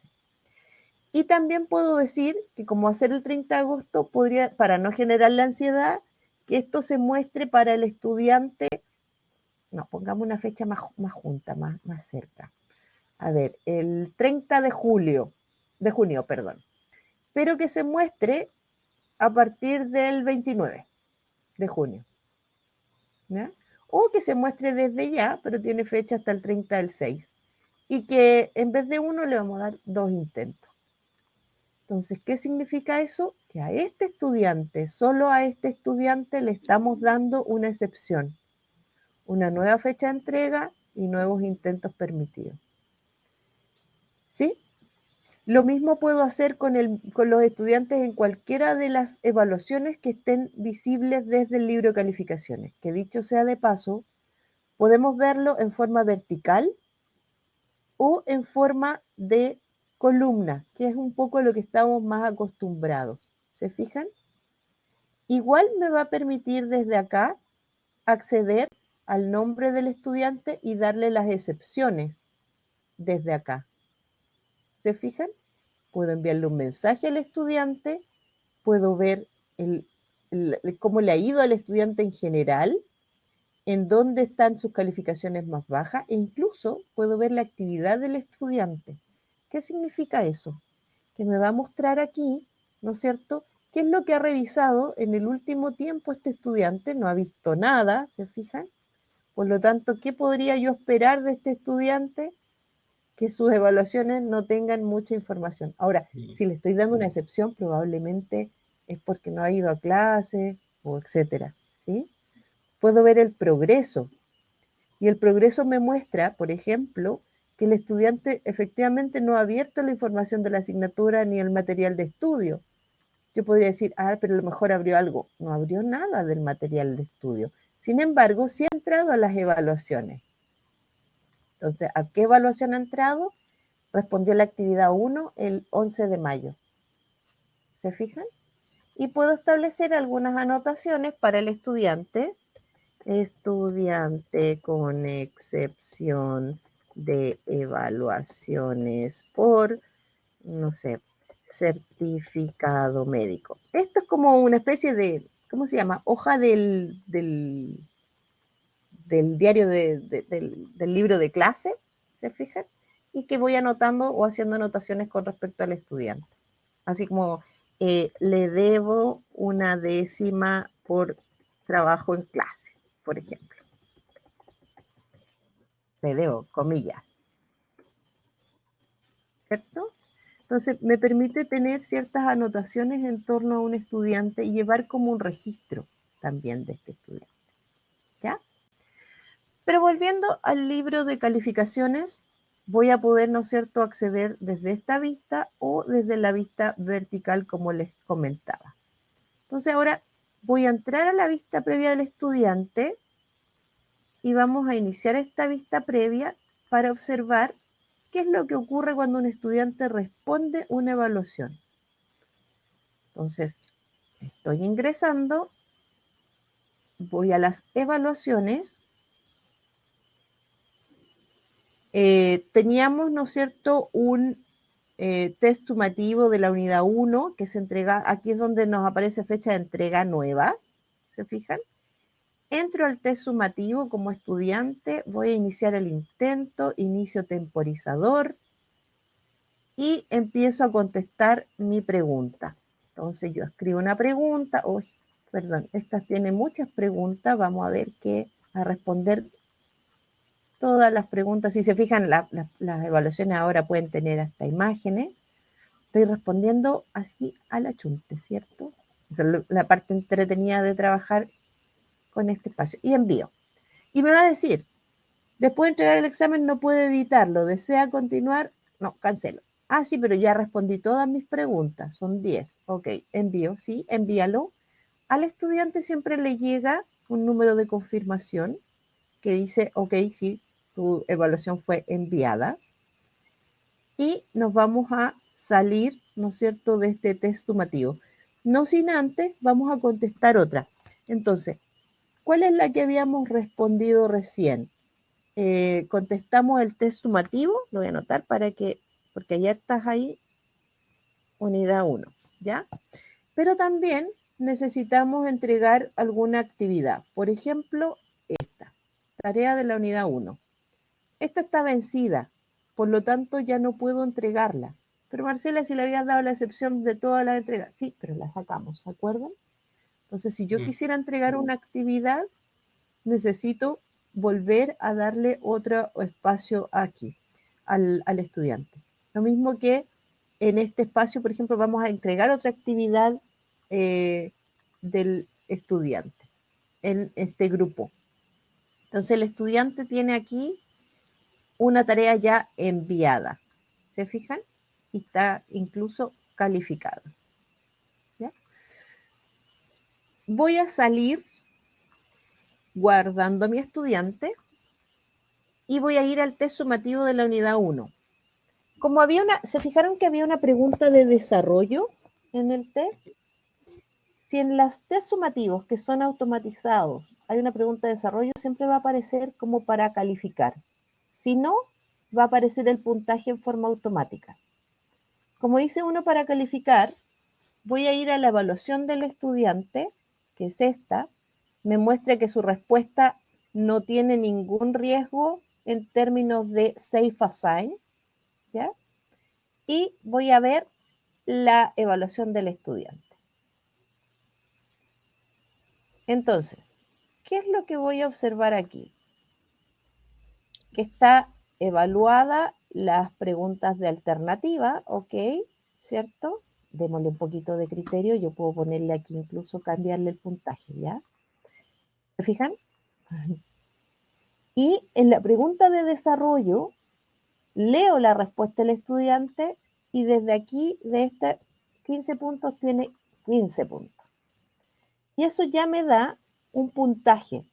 Y también puedo decir que como va a ser el 30 de agosto, podría, para no generar la ansiedad, que esto se muestre para el estudiante, no, pongamos una fecha más junta, más cerca. A ver, el 30 de junio, perdón. Pero que se muestre a partir del 29 de junio. ¿Ya? O que se muestre desde ya, pero tiene fecha hasta el 30 del 6. Y que en vez de uno le vamos a dar 2 intentos. Entonces, ¿qué significa eso? Que a este estudiante, solo a este estudiante le estamos dando una excepción, una nueva fecha de entrega y nuevos intentos permitidos. ¿Sí? Lo mismo puedo hacer con los estudiantes en cualquiera de las evaluaciones que estén visibles desde el libro de calificaciones, que dicho sea de paso, podemos verlo en forma vertical o en forma de columna, que es un poco lo que estamos más acostumbrados. ¿Se fijan? Igual me va a permitir desde acá acceder al nombre del estudiante y darle las excepciones desde acá. ¿Se fijan? Puedo enviarle un mensaje al estudiante, puedo ver cómo le ha ido al estudiante en general, en dónde están sus calificaciones más bajas e incluso puedo ver la actividad del estudiante. ¿Qué significa eso? Que me va a mostrar aquí, ¿no es cierto?, qué es lo que ha revisado en el último tiempo este estudiante. No ha visto nada, ¿se fijan? Por lo tanto, ¿qué podría yo esperar de este estudiante? Que sus evaluaciones no tengan mucha información. Ahora, si le estoy dando una excepción, probablemente es porque no ha ido a clase o etcétera, ¿sí? Puedo ver el progreso. Y el progreso me muestra, por ejemplo, que el estudiante efectivamente no ha abierto la información de la asignatura ni el material de estudio. Yo podría decir, pero a lo mejor abrió algo. No abrió nada del material de estudio. Sin embargo, sí ha entrado a las evaluaciones. Entonces, ¿a qué evaluación ha entrado? Respondió la actividad 1 el 11 de mayo. ¿Se fijan? Y puedo establecer algunas anotaciones para el estudiante. Estudiante con excepción de evaluaciones por, no sé, certificado médico. Esto es como una especie de, ¿cómo se llama? Hoja del diario del libro de clase, ¿se fijan? Y que voy anotando o haciendo anotaciones con respecto al estudiante. Así como le debo una décima por trabajo en clase, por ejemplo. Le debo, comillas. ¿Cierto? Entonces, me permite tener ciertas anotaciones en torno a un estudiante y llevar como un registro también de este estudiante. ¿Ya? Pero volviendo al libro de calificaciones, voy a poder, ¿no es cierto?, acceder desde esta vista o desde la vista vertical, como les comentaba. Entonces, ahora voy a entrar a la vista previa del estudiante y vamos a iniciar esta vista previa para observar qué es lo que ocurre cuando un estudiante responde una evaluación. Entonces, estoy ingresando, voy a las evaluaciones. Teníamos, ¿no es cierto?, un test sumativo de la unidad 1 que se entrega, aquí es donde nos aparece fecha de entrega nueva, ¿se fijan? Entro al test sumativo como estudiante, voy a iniciar el intento, inicio temporizador y empiezo a contestar mi pregunta. Entonces yo escribo una pregunta, perdón, esta tiene muchas preguntas, vamos a ver a responder todas las preguntas. Si se fijan, las evaluaciones ahora pueden tener hasta imágenes. Estoy respondiendo así a la chunte, ¿cierto? Esa es la parte entretenida de trabajar con este espacio. Y envío. Y me va a decir, después de entregar el examen no puede editarlo. ¿Desea continuar? No, cancelo. Ah, sí, pero ya respondí todas mis preguntas. Son 10. Ok, envío. Sí, envíalo. Al estudiante siempre le llega un número de confirmación que dice, ok, sí, tu evaluación fue enviada. Y nos vamos a salir, ¿no es cierto?, de este test sumativo. No sin antes, vamos a contestar otra. Entonces, ¿cuál es la que habíamos respondido recién? Contestamos el test sumativo, lo voy a anotar porque ayer estás ahí, unidad 1, ¿ya? Pero también necesitamos entregar alguna actividad. Por ejemplo, esta, tarea de la unidad 1. Esta está vencida, por lo tanto ya no puedo entregarla. Pero Marcela, si le habías dado la excepción de todas las entregas, sí, pero la sacamos, ¿se acuerdan? Entonces, si yo quisiera entregar una actividad, necesito volver a darle otro espacio aquí al estudiante. Lo mismo que en este espacio, por ejemplo, vamos a entregar otra actividad del estudiante en este grupo. Entonces el estudiante tiene aquí una tarea ya enviada. ¿Se fijan? Y está incluso calificada. ¿Ya? Voy a salir guardando a mi estudiante y voy a ir al test sumativo de la unidad 1. Como ¿se fijaron que había una pregunta de desarrollo en el test? Si en los test sumativos que son automatizados hay una pregunta de desarrollo, siempre va a aparecer como para calificar. Si no, va a aparecer el puntaje en forma automática. Como dice uno para calificar, voy a ir a la evaluación del estudiante, que es esta, me muestra que su respuesta no tiene ningún riesgo en términos de safe assign, ¿ya? Y voy a ver la evaluación del estudiante. Entonces, ¿qué es lo que voy a observar aquí? Que está evaluada las preguntas de alternativa, ok, ¿cierto? Démosle un poquito de criterio, yo puedo ponerle aquí incluso cambiarle el puntaje, ¿ya? ¿Se fijan? Y en la pregunta de desarrollo, leo la respuesta del estudiante y desde aquí, de este 15 puntos, tiene 15 puntos. Y eso ya me da un puntaje,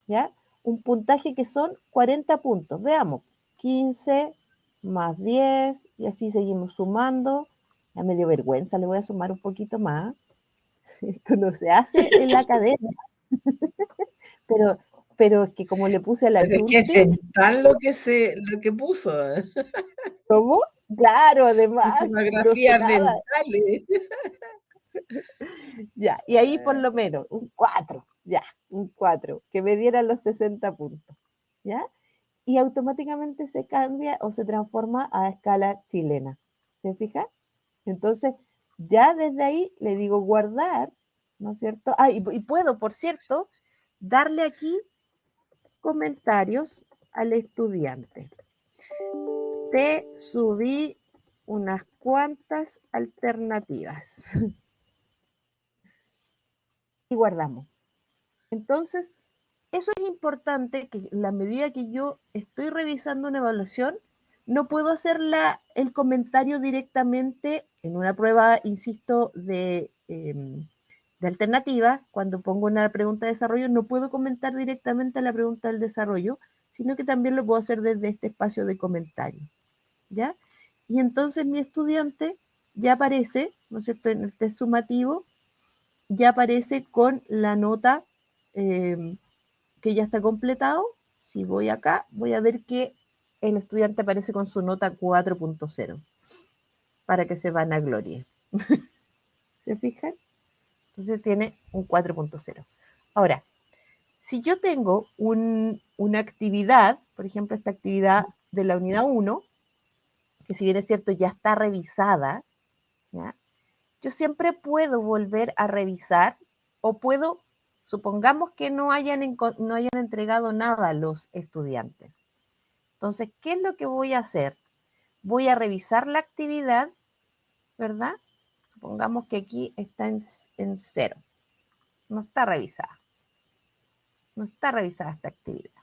¿ya? Un puntaje que son 40 puntos. Veamos, 15 más 10 y así seguimos sumando. Ya me dio vergüenza, le voy a sumar un poquito más. Esto no se hace en la academia. pero es que como le puse a la Pero chunte... es que es mental lo que puso. ¿Cómo? Claro, además, Puso una no sé grafía nada. mental. Ya, y ahí por lo menos, un 4, ya, un 4, que me diera los 60 puntos, ¿ya? Y automáticamente se cambia o se transforma a escala chilena, ¿se fija? Entonces, ya desde ahí le digo guardar, ¿no es cierto? Ah, y puedo, por cierto, darle aquí comentarios al estudiante. Te subí unas cuantas alternativas. Y guardamos. Entonces, eso es importante, que en la medida que yo estoy revisando una evaluación, no puedo hacer el comentario directamente en una prueba, insisto, de alternativa. Cuando pongo una pregunta de desarrollo, no puedo comentar directamente la pregunta del desarrollo, sino que también lo puedo hacer desde este espacio de comentario, ¿ya? Y entonces mi estudiante ya aparece, ¿no es cierto?, en el test sumativo, ya aparece con la nota que ya está completado. Si voy acá, voy a ver que el estudiante aparece con su nota 4.0 para que se vanaglorie. ¿Se fijan? Entonces tiene un 4.0. Ahora, si yo tengo una actividad, por ejemplo, esta actividad de la unidad 1, que si bien es cierto ya está revisada, ¿ya? Yo siempre puedo volver a revisar o puedo, supongamos que no hayan entregado nada a los estudiantes. Entonces, ¿qué es lo que voy a hacer? Voy a revisar la actividad, ¿verdad? Supongamos que aquí está en 0. No está revisada. No está revisada esta actividad.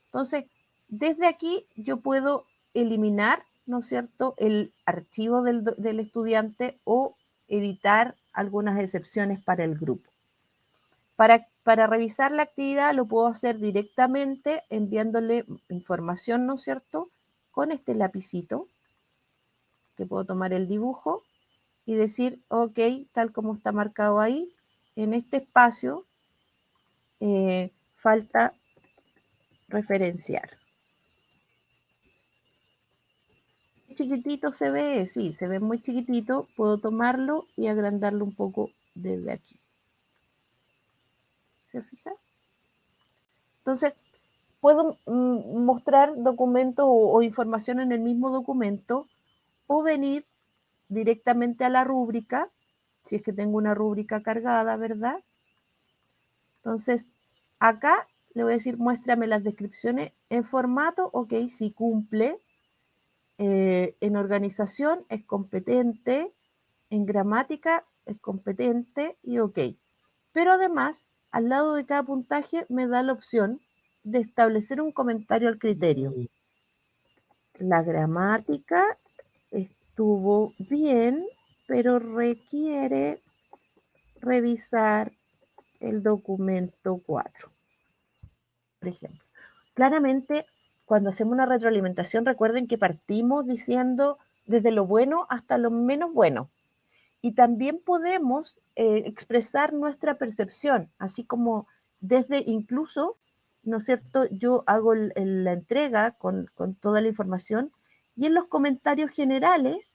Entonces, desde aquí yo puedo eliminar, ¿no es cierto?, el archivo del estudiante o editar algunas excepciones para el grupo. Para revisar la actividad lo puedo hacer directamente enviándole información, ¿no es cierto?, con este lapicito, que puedo tomar el dibujo y decir, ok, tal como está marcado ahí, en este espacio falta referenciar. Chiquitito se ve, sí, se ve muy chiquitito, puedo tomarlo y agrandarlo un poco desde aquí. ¿Se fija? Entonces, puedo mostrar documentos o información en el mismo documento o venir directamente a la rúbrica, si es que tengo una rúbrica cargada, ¿verdad? Entonces, acá le voy a decir, muéstrame las descripciones en formato, ok, si cumple. En organización es competente, en gramática es competente y ok. Pero además, al lado de cada puntaje me da la opción de establecer un comentario al criterio. La gramática estuvo bien, pero requiere revisar el documento 4, por ejemplo. Claramente, cuando hacemos una retroalimentación, recuerden que partimos diciendo desde lo bueno hasta lo menos bueno. Y también podemos expresar nuestra percepción, así como desde incluso, ¿no es cierto? Yo hago la entrega con toda la información y en los comentarios generales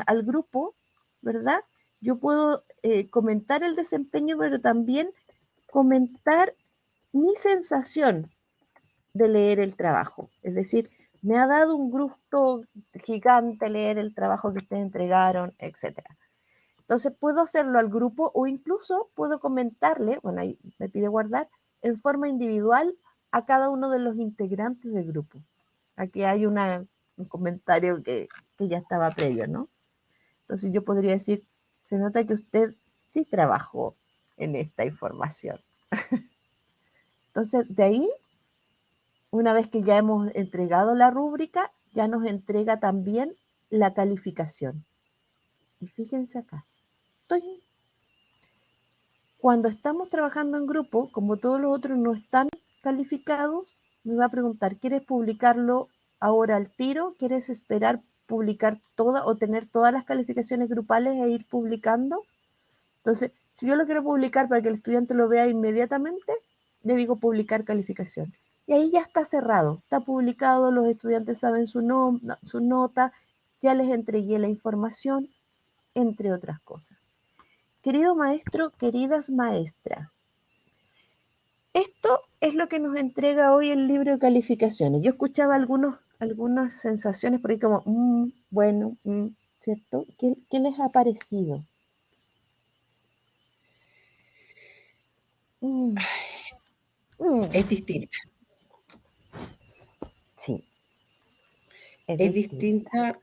al grupo, ¿verdad? Yo puedo comentar el desempeño, pero también comentar mi sensación de leer el trabajo. Es decir, me ha dado un gusto gigante leer el trabajo que ustedes entregaron, etcétera. Entonces puedo hacerlo al grupo o incluso puedo comentarle, bueno, ahí me pide guardar, en forma individual a cada uno de los integrantes del grupo. Aquí hay un comentario que ya estaba previo, ¿no? Entonces yo podría decir, se nota que usted sí trabajó en esta información. Entonces, de ahí, una vez que ya hemos entregado la rúbrica, ya nos entrega también la calificación. Y fíjense acá. Cuando estamos trabajando en grupo, como todos los otros no están calificados, me va a preguntar, ¿quieres publicarlo ahora al tiro? ¿Quieres esperar publicar todas o tener todas las calificaciones grupales e ir publicando? Entonces, si yo lo quiero publicar para que el estudiante lo vea inmediatamente, le digo publicar calificación. Y ahí ya está cerrado, está publicado, los estudiantes saben su nota, ya les entregué la información, entre otras cosas. Querido maestro, queridas maestras, esto es lo que nos entrega hoy el libro de calificaciones. Yo escuchaba algunas sensaciones por ahí como, bueno, ¿cierto? ¿Qué les ha parecido? Es distinta. Sí. Es distinta.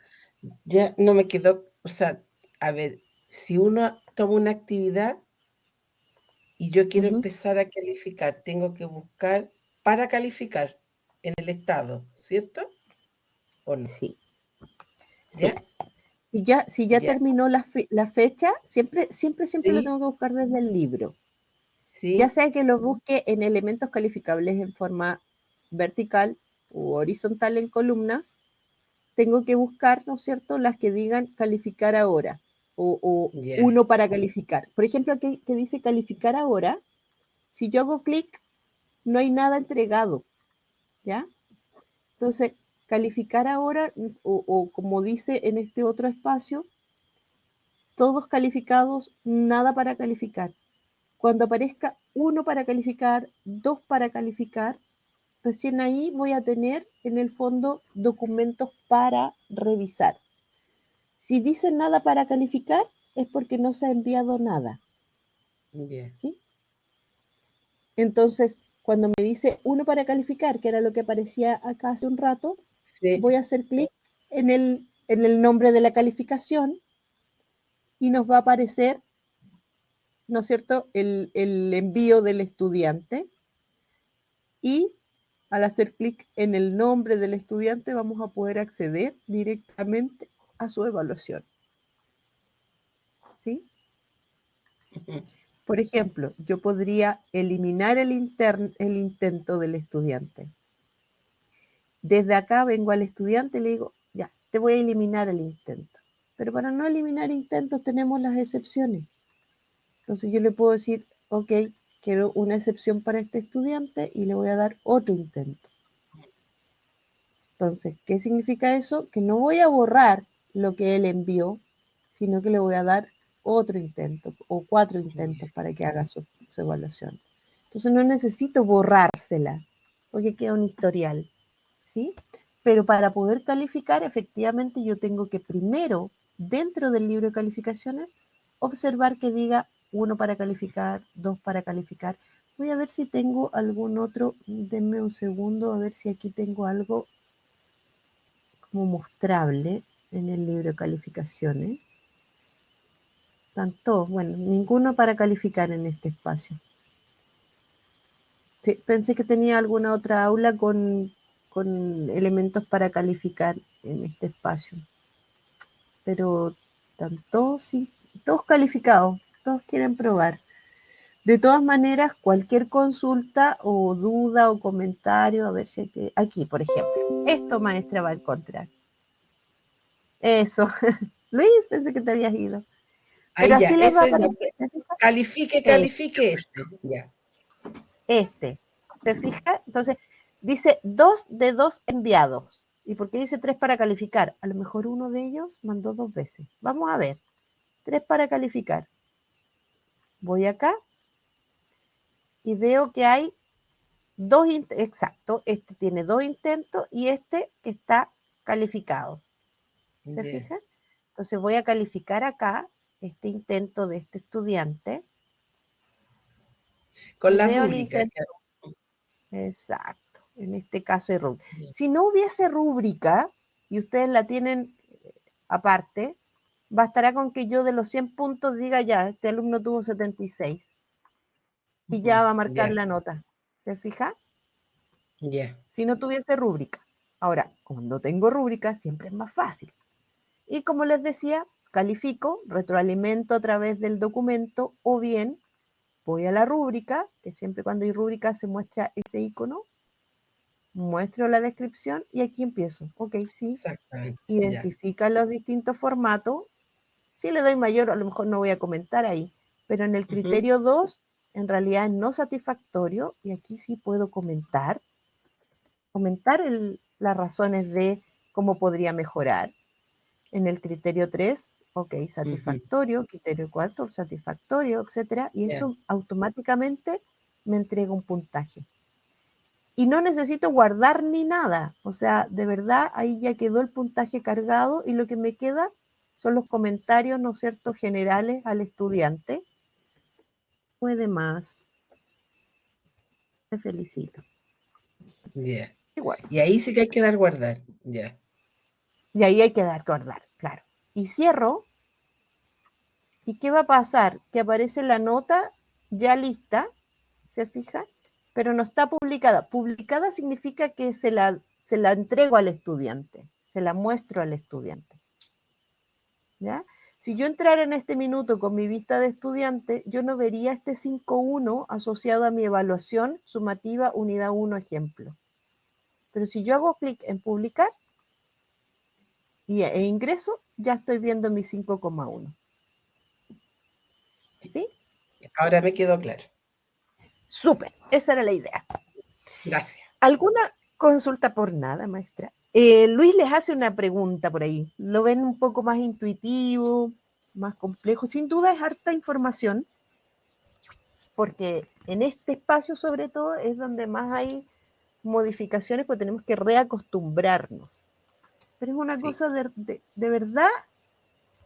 Ya no me quedó, o sea, a ver, si uno toma una actividad y yo quiero empezar a calificar, tengo que buscar para calificar en el estado, ¿cierto? ¿O no? Sí. ¿Ya? Si ya Ya. terminó la fecha, siempre Sí. lo tengo que buscar desde el libro. Sí. Ya sea que lo busque en elementos calificables en forma vertical u horizontal en columnas, tengo que buscar, ¿no es cierto?, las que digan calificar ahora o Ya. uno para calificar. Por ejemplo, aquí que dice calificar ahora, si yo hago clic, no hay nada entregado, ¿ya? Entonces, calificar ahora o como dice en este otro espacio, todos calificados, nada para calificar. Cuando aparezca 1 para calificar, 2 para calificar, recién ahí voy a tener en el fondo documentos para revisar. Si dice nada para calificar, es porque no se ha enviado nada. Ya. ¿Sí? Entonces, cuando me dice 1 para calificar, que era lo que aparecía acá hace un rato, Sí. voy a hacer clic en el nombre de la calificación y nos va a aparecer, ¿no es cierto?, el envío del estudiante. Y al hacer clic en el nombre del estudiante vamos a poder acceder directamente a su evaluación. ¿Sí? Por ejemplo, yo podría eliminar el intento del estudiante. Desde acá vengo al estudiante y le digo, ya, te voy a eliminar el intento. Pero para no eliminar intentos tenemos las excepciones. Entonces yo le puedo decir, ok, quiero una excepción para este estudiante y le voy a dar otro intento. Entonces, ¿qué significa eso? Que no voy a borrar lo que él envió, sino que le voy a dar otro intento o 4 intentos para que haga su evaluación. Entonces no necesito borrársela, porque queda un historial, ¿sí? Pero para poder calificar, efectivamente yo tengo que primero, dentro del libro de calificaciones, observar que diga 1 para calificar, 2 para calificar. Voy a ver si tengo algún otro, denme un segundo, a ver si aquí tengo algo como mostrable en el libro de calificaciones. Tanto, bueno, ninguno para calificar en este espacio. Sí, pensé que tenía alguna otra aula con elementos para calificar en este espacio. Pero tanto, sí, todos calificados, todos quieren probar. De todas maneras, cualquier consulta o duda o comentario, a ver si aquí, por ejemplo, esto maestra va a encontrar. Eso. Luis, pensé que te habías ido. Ahí Pero ya, así les va a ese aparecer. califique este. Ya. Este. ¿Se fija? Entonces, dice 2 de 2 enviados. ¿Y por qué dice 3 para calificar? A lo mejor uno de ellos mandó 2 veces. Vamos a ver. 3 para calificar. Voy acá y veo que hay 2 intentos. Exacto, este tiene 2 intentos y este está calificado. ¿Se Ya. fija? Entonces voy a calificar acá este intento de este estudiante. Con Y la veo el rúbrica. intento. Exacto, en este caso hay rúbrica. Ya. Si no hubiese rúbrica y ustedes la tienen aparte, bastará con que yo de los 100 puntos diga ya, este alumno tuvo 76 y ya va a marcar Ya. la nota. ¿Se fija? Ya. Si no tuviese rúbrica. Ahora, cuando tengo rúbrica siempre es más fácil. Y como les decía, califico, retroalimento a través del documento o bien voy a la rúbrica, que siempre cuando hay rúbrica se muestra ese icono, muestro la descripción y aquí empiezo. Ok, sí, Exactamente. Ya. identifica los distintos formatos. Si le doy mayor, a lo mejor no voy a comentar ahí, pero en el criterio 2, en realidad es no satisfactorio y aquí sí puedo comentar las razones de cómo podría mejorar. En el criterio 3, ok, satisfactorio, criterio 4, satisfactorio, etcétera, y Ya. eso automáticamente me entrega un puntaje. Y no necesito guardar ni nada, o sea, de verdad ahí ya quedó el puntaje cargado y lo que me queda son los comentarios, ¿no es cierto?, generales al estudiante. Puede más. Te felicito. Ya. Igual. Y ahí sí que hay que dar guardar. Ya. Y ahí hay que dar guardar, claro. Y cierro. ¿Y qué va a pasar? Que aparece la nota ya lista, ¿se fija? Pero no está publicada. Publicada significa que se la entrego al estudiante, se la muestro al estudiante. ¿Ya? Si yo entrara en este minuto con mi vista de estudiante, yo no vería este 5.1 asociado a mi evaluación sumativa unidad 1 ejemplo. Pero si yo hago clic en publicar e ingreso, ya estoy viendo mi 5.1. ¿Sí? Ahora me quedó claro. Súper, esa era la idea. Gracias. ¿Alguna consulta por nada, maestra? Luis les hace una pregunta por ahí. ¿Lo ven un poco más intuitivo? más complejo. Sin duda es harta información, porque en este espacio sobre todo es donde más hay modificaciones, pues tenemos que reacostumbrarnos. Pero es una cosa de verdad,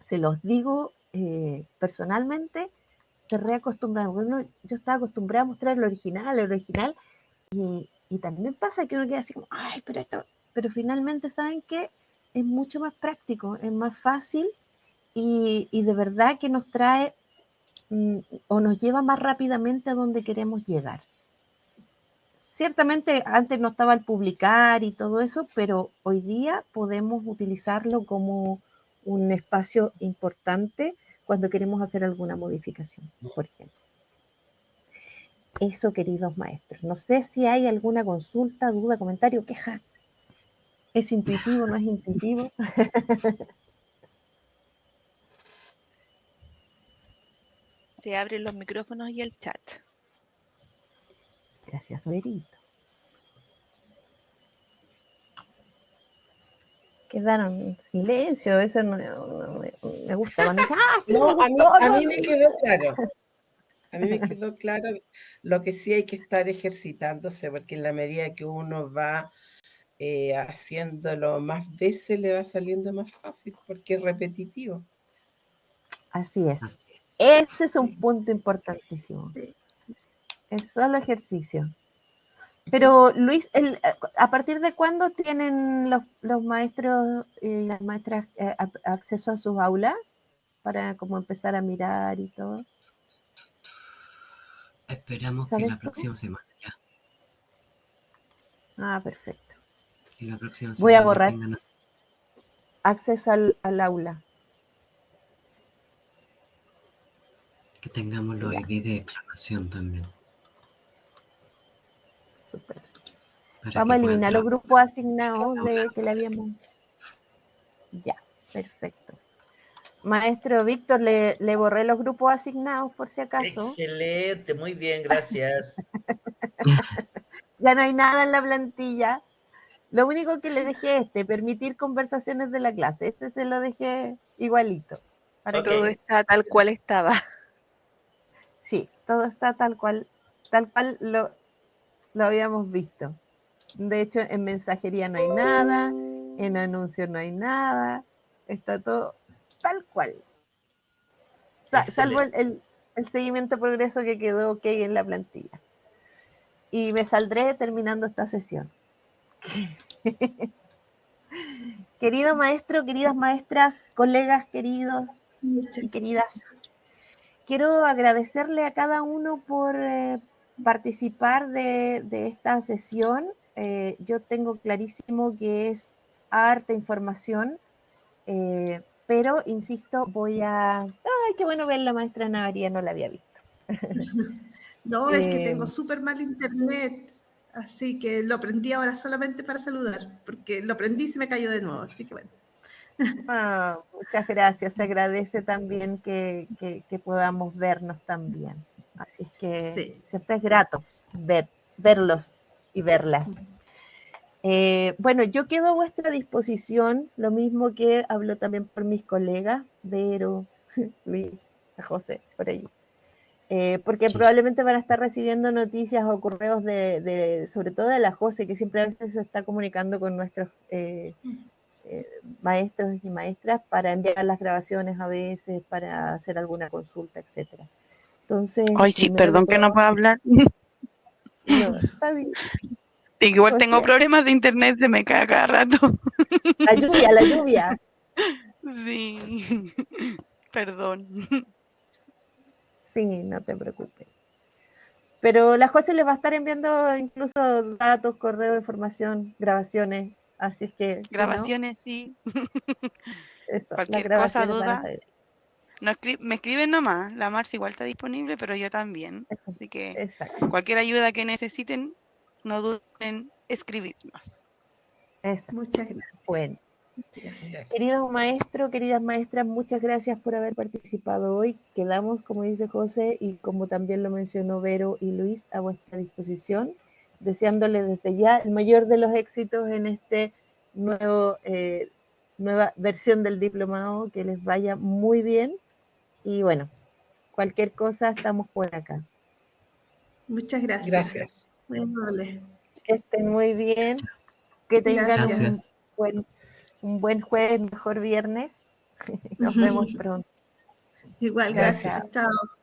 se los digo personalmente, se reacostumbran. Bueno, yo estaba acostumbrada a mostrar el original, y también pasa que uno queda así como, ay, pero finalmente saben que es mucho más práctico, es más fácil y de verdad que nos trae o nos lleva más rápidamente a donde queremos llegar. Ciertamente antes no estaba el publicar y todo eso, pero hoy día podemos utilizarlo como un espacio importante cuando queremos hacer alguna modificación, por ejemplo. Eso, queridos maestros. No sé si hay alguna consulta, duda, comentario, queja. ¿Es intuitivo, no es intuitivo? Se abren los micrófonos y el chat. Gracias, Verito. Quedaron en silencio, eso no me gusta. Cuando dicen, sí, No, me gustó, a mí me quedó claro. A mí me quedó claro. Lo que sí hay que estar ejercitándose, porque en la medida que uno va haciéndolo más veces, le va saliendo más fácil, porque es repetitivo. Así es. Así es. Ese es un punto importantísimo. Es solo ejercicio. Pero Luis, ¿a partir de cuándo tienen los maestros y las maestras acceso a sus aulas para como empezar a mirar y todo? Esperamos que ¿Sabes la tú? próxima semana ya. Ah, perfecto. Que la próxima Voy a semana ya borrar tengan acceso al aula. que tengamos los Ya. ID de exclamación también. Súper. Para Vamos a que puedan eliminar los trabajar. grupos asignados que le habíamos. Ya, perfecto. Maestro Víctor, le borré los grupos asignados por si acaso. Excelente, muy bien, gracias. Ya no hay nada en la plantilla. Lo único que le dejé permitir conversaciones de la clase. Este se lo dejé igualito. Para Ok. Todo que, está tal cual estaba. sí, todo está tal cual lo habíamos visto. De hecho, en mensajería no hay nada, en anuncios no hay nada, está todo tal cual. Salvo Excelente. el seguimiento de progreso que quedó ok en la plantilla. Y me saldré terminando esta sesión. Querido maestro, queridas maestras, colegas queridos y queridas, quiero agradecerle a cada uno por participar de esta sesión. Yo tengo clarísimo que es harta información, pero insisto, ¡Ay, qué bueno ver la maestra Ana María! No la había visto. No, es que tengo súper mal internet, así que lo prendí ahora solamente para saludar, porque lo prendí y se me cayó de nuevo, así que bueno. Muchas gracias. Se agradece también que podamos vernos también. Así es que Sí. siempre es grato verlos y verlas. Bueno, yo quedo a vuestra disposición, lo mismo que hablo también por mis colegas, Vero, Luis, José, por allí. Porque Sí. probablemente van a estar recibiendo noticias o correos sobre todo de la José, que siempre a veces se está comunicando con nuestros maestros y maestras para enviar las grabaciones a veces, para hacer alguna consulta, etcétera. Entonces, Ay, sí, perdón que no puedo hablar. No, está bien. Igual tengo José, problemas de internet, se me cae cada rato. la lluvia. Sí, perdón. Sí, no te preocupes. Pero la José les va a estar enviando incluso datos, correo, información, grabaciones. Así es que, si no, Grabaciones, sí. eso, las Cualquier cosa, grabaciones van a duda, salir. no me escriben nomás. La Marcia igual está disponible, pero yo también. Así que Exacto. cualquier ayuda que necesiten, no duden en escribirnos. Eso. Muchas gracias. Bueno. Gracias. Queridos maestros, queridas maestras, muchas gracias por haber participado hoy. Quedamos, como dice José, y como también lo mencionó Vero y Luis, a vuestra disposición, deseándoles desde ya el mayor de los éxitos en este nueva versión del diplomado, que les vaya muy bien Y bueno, cualquier cosa estamos por acá. Muchas gracias. Gracias. Muy amable. Que estén muy bien, que tengan Gracias. un buen jueves, mejor viernes. Nos vemos pronto. Igual, Gracias. gracias. Chao.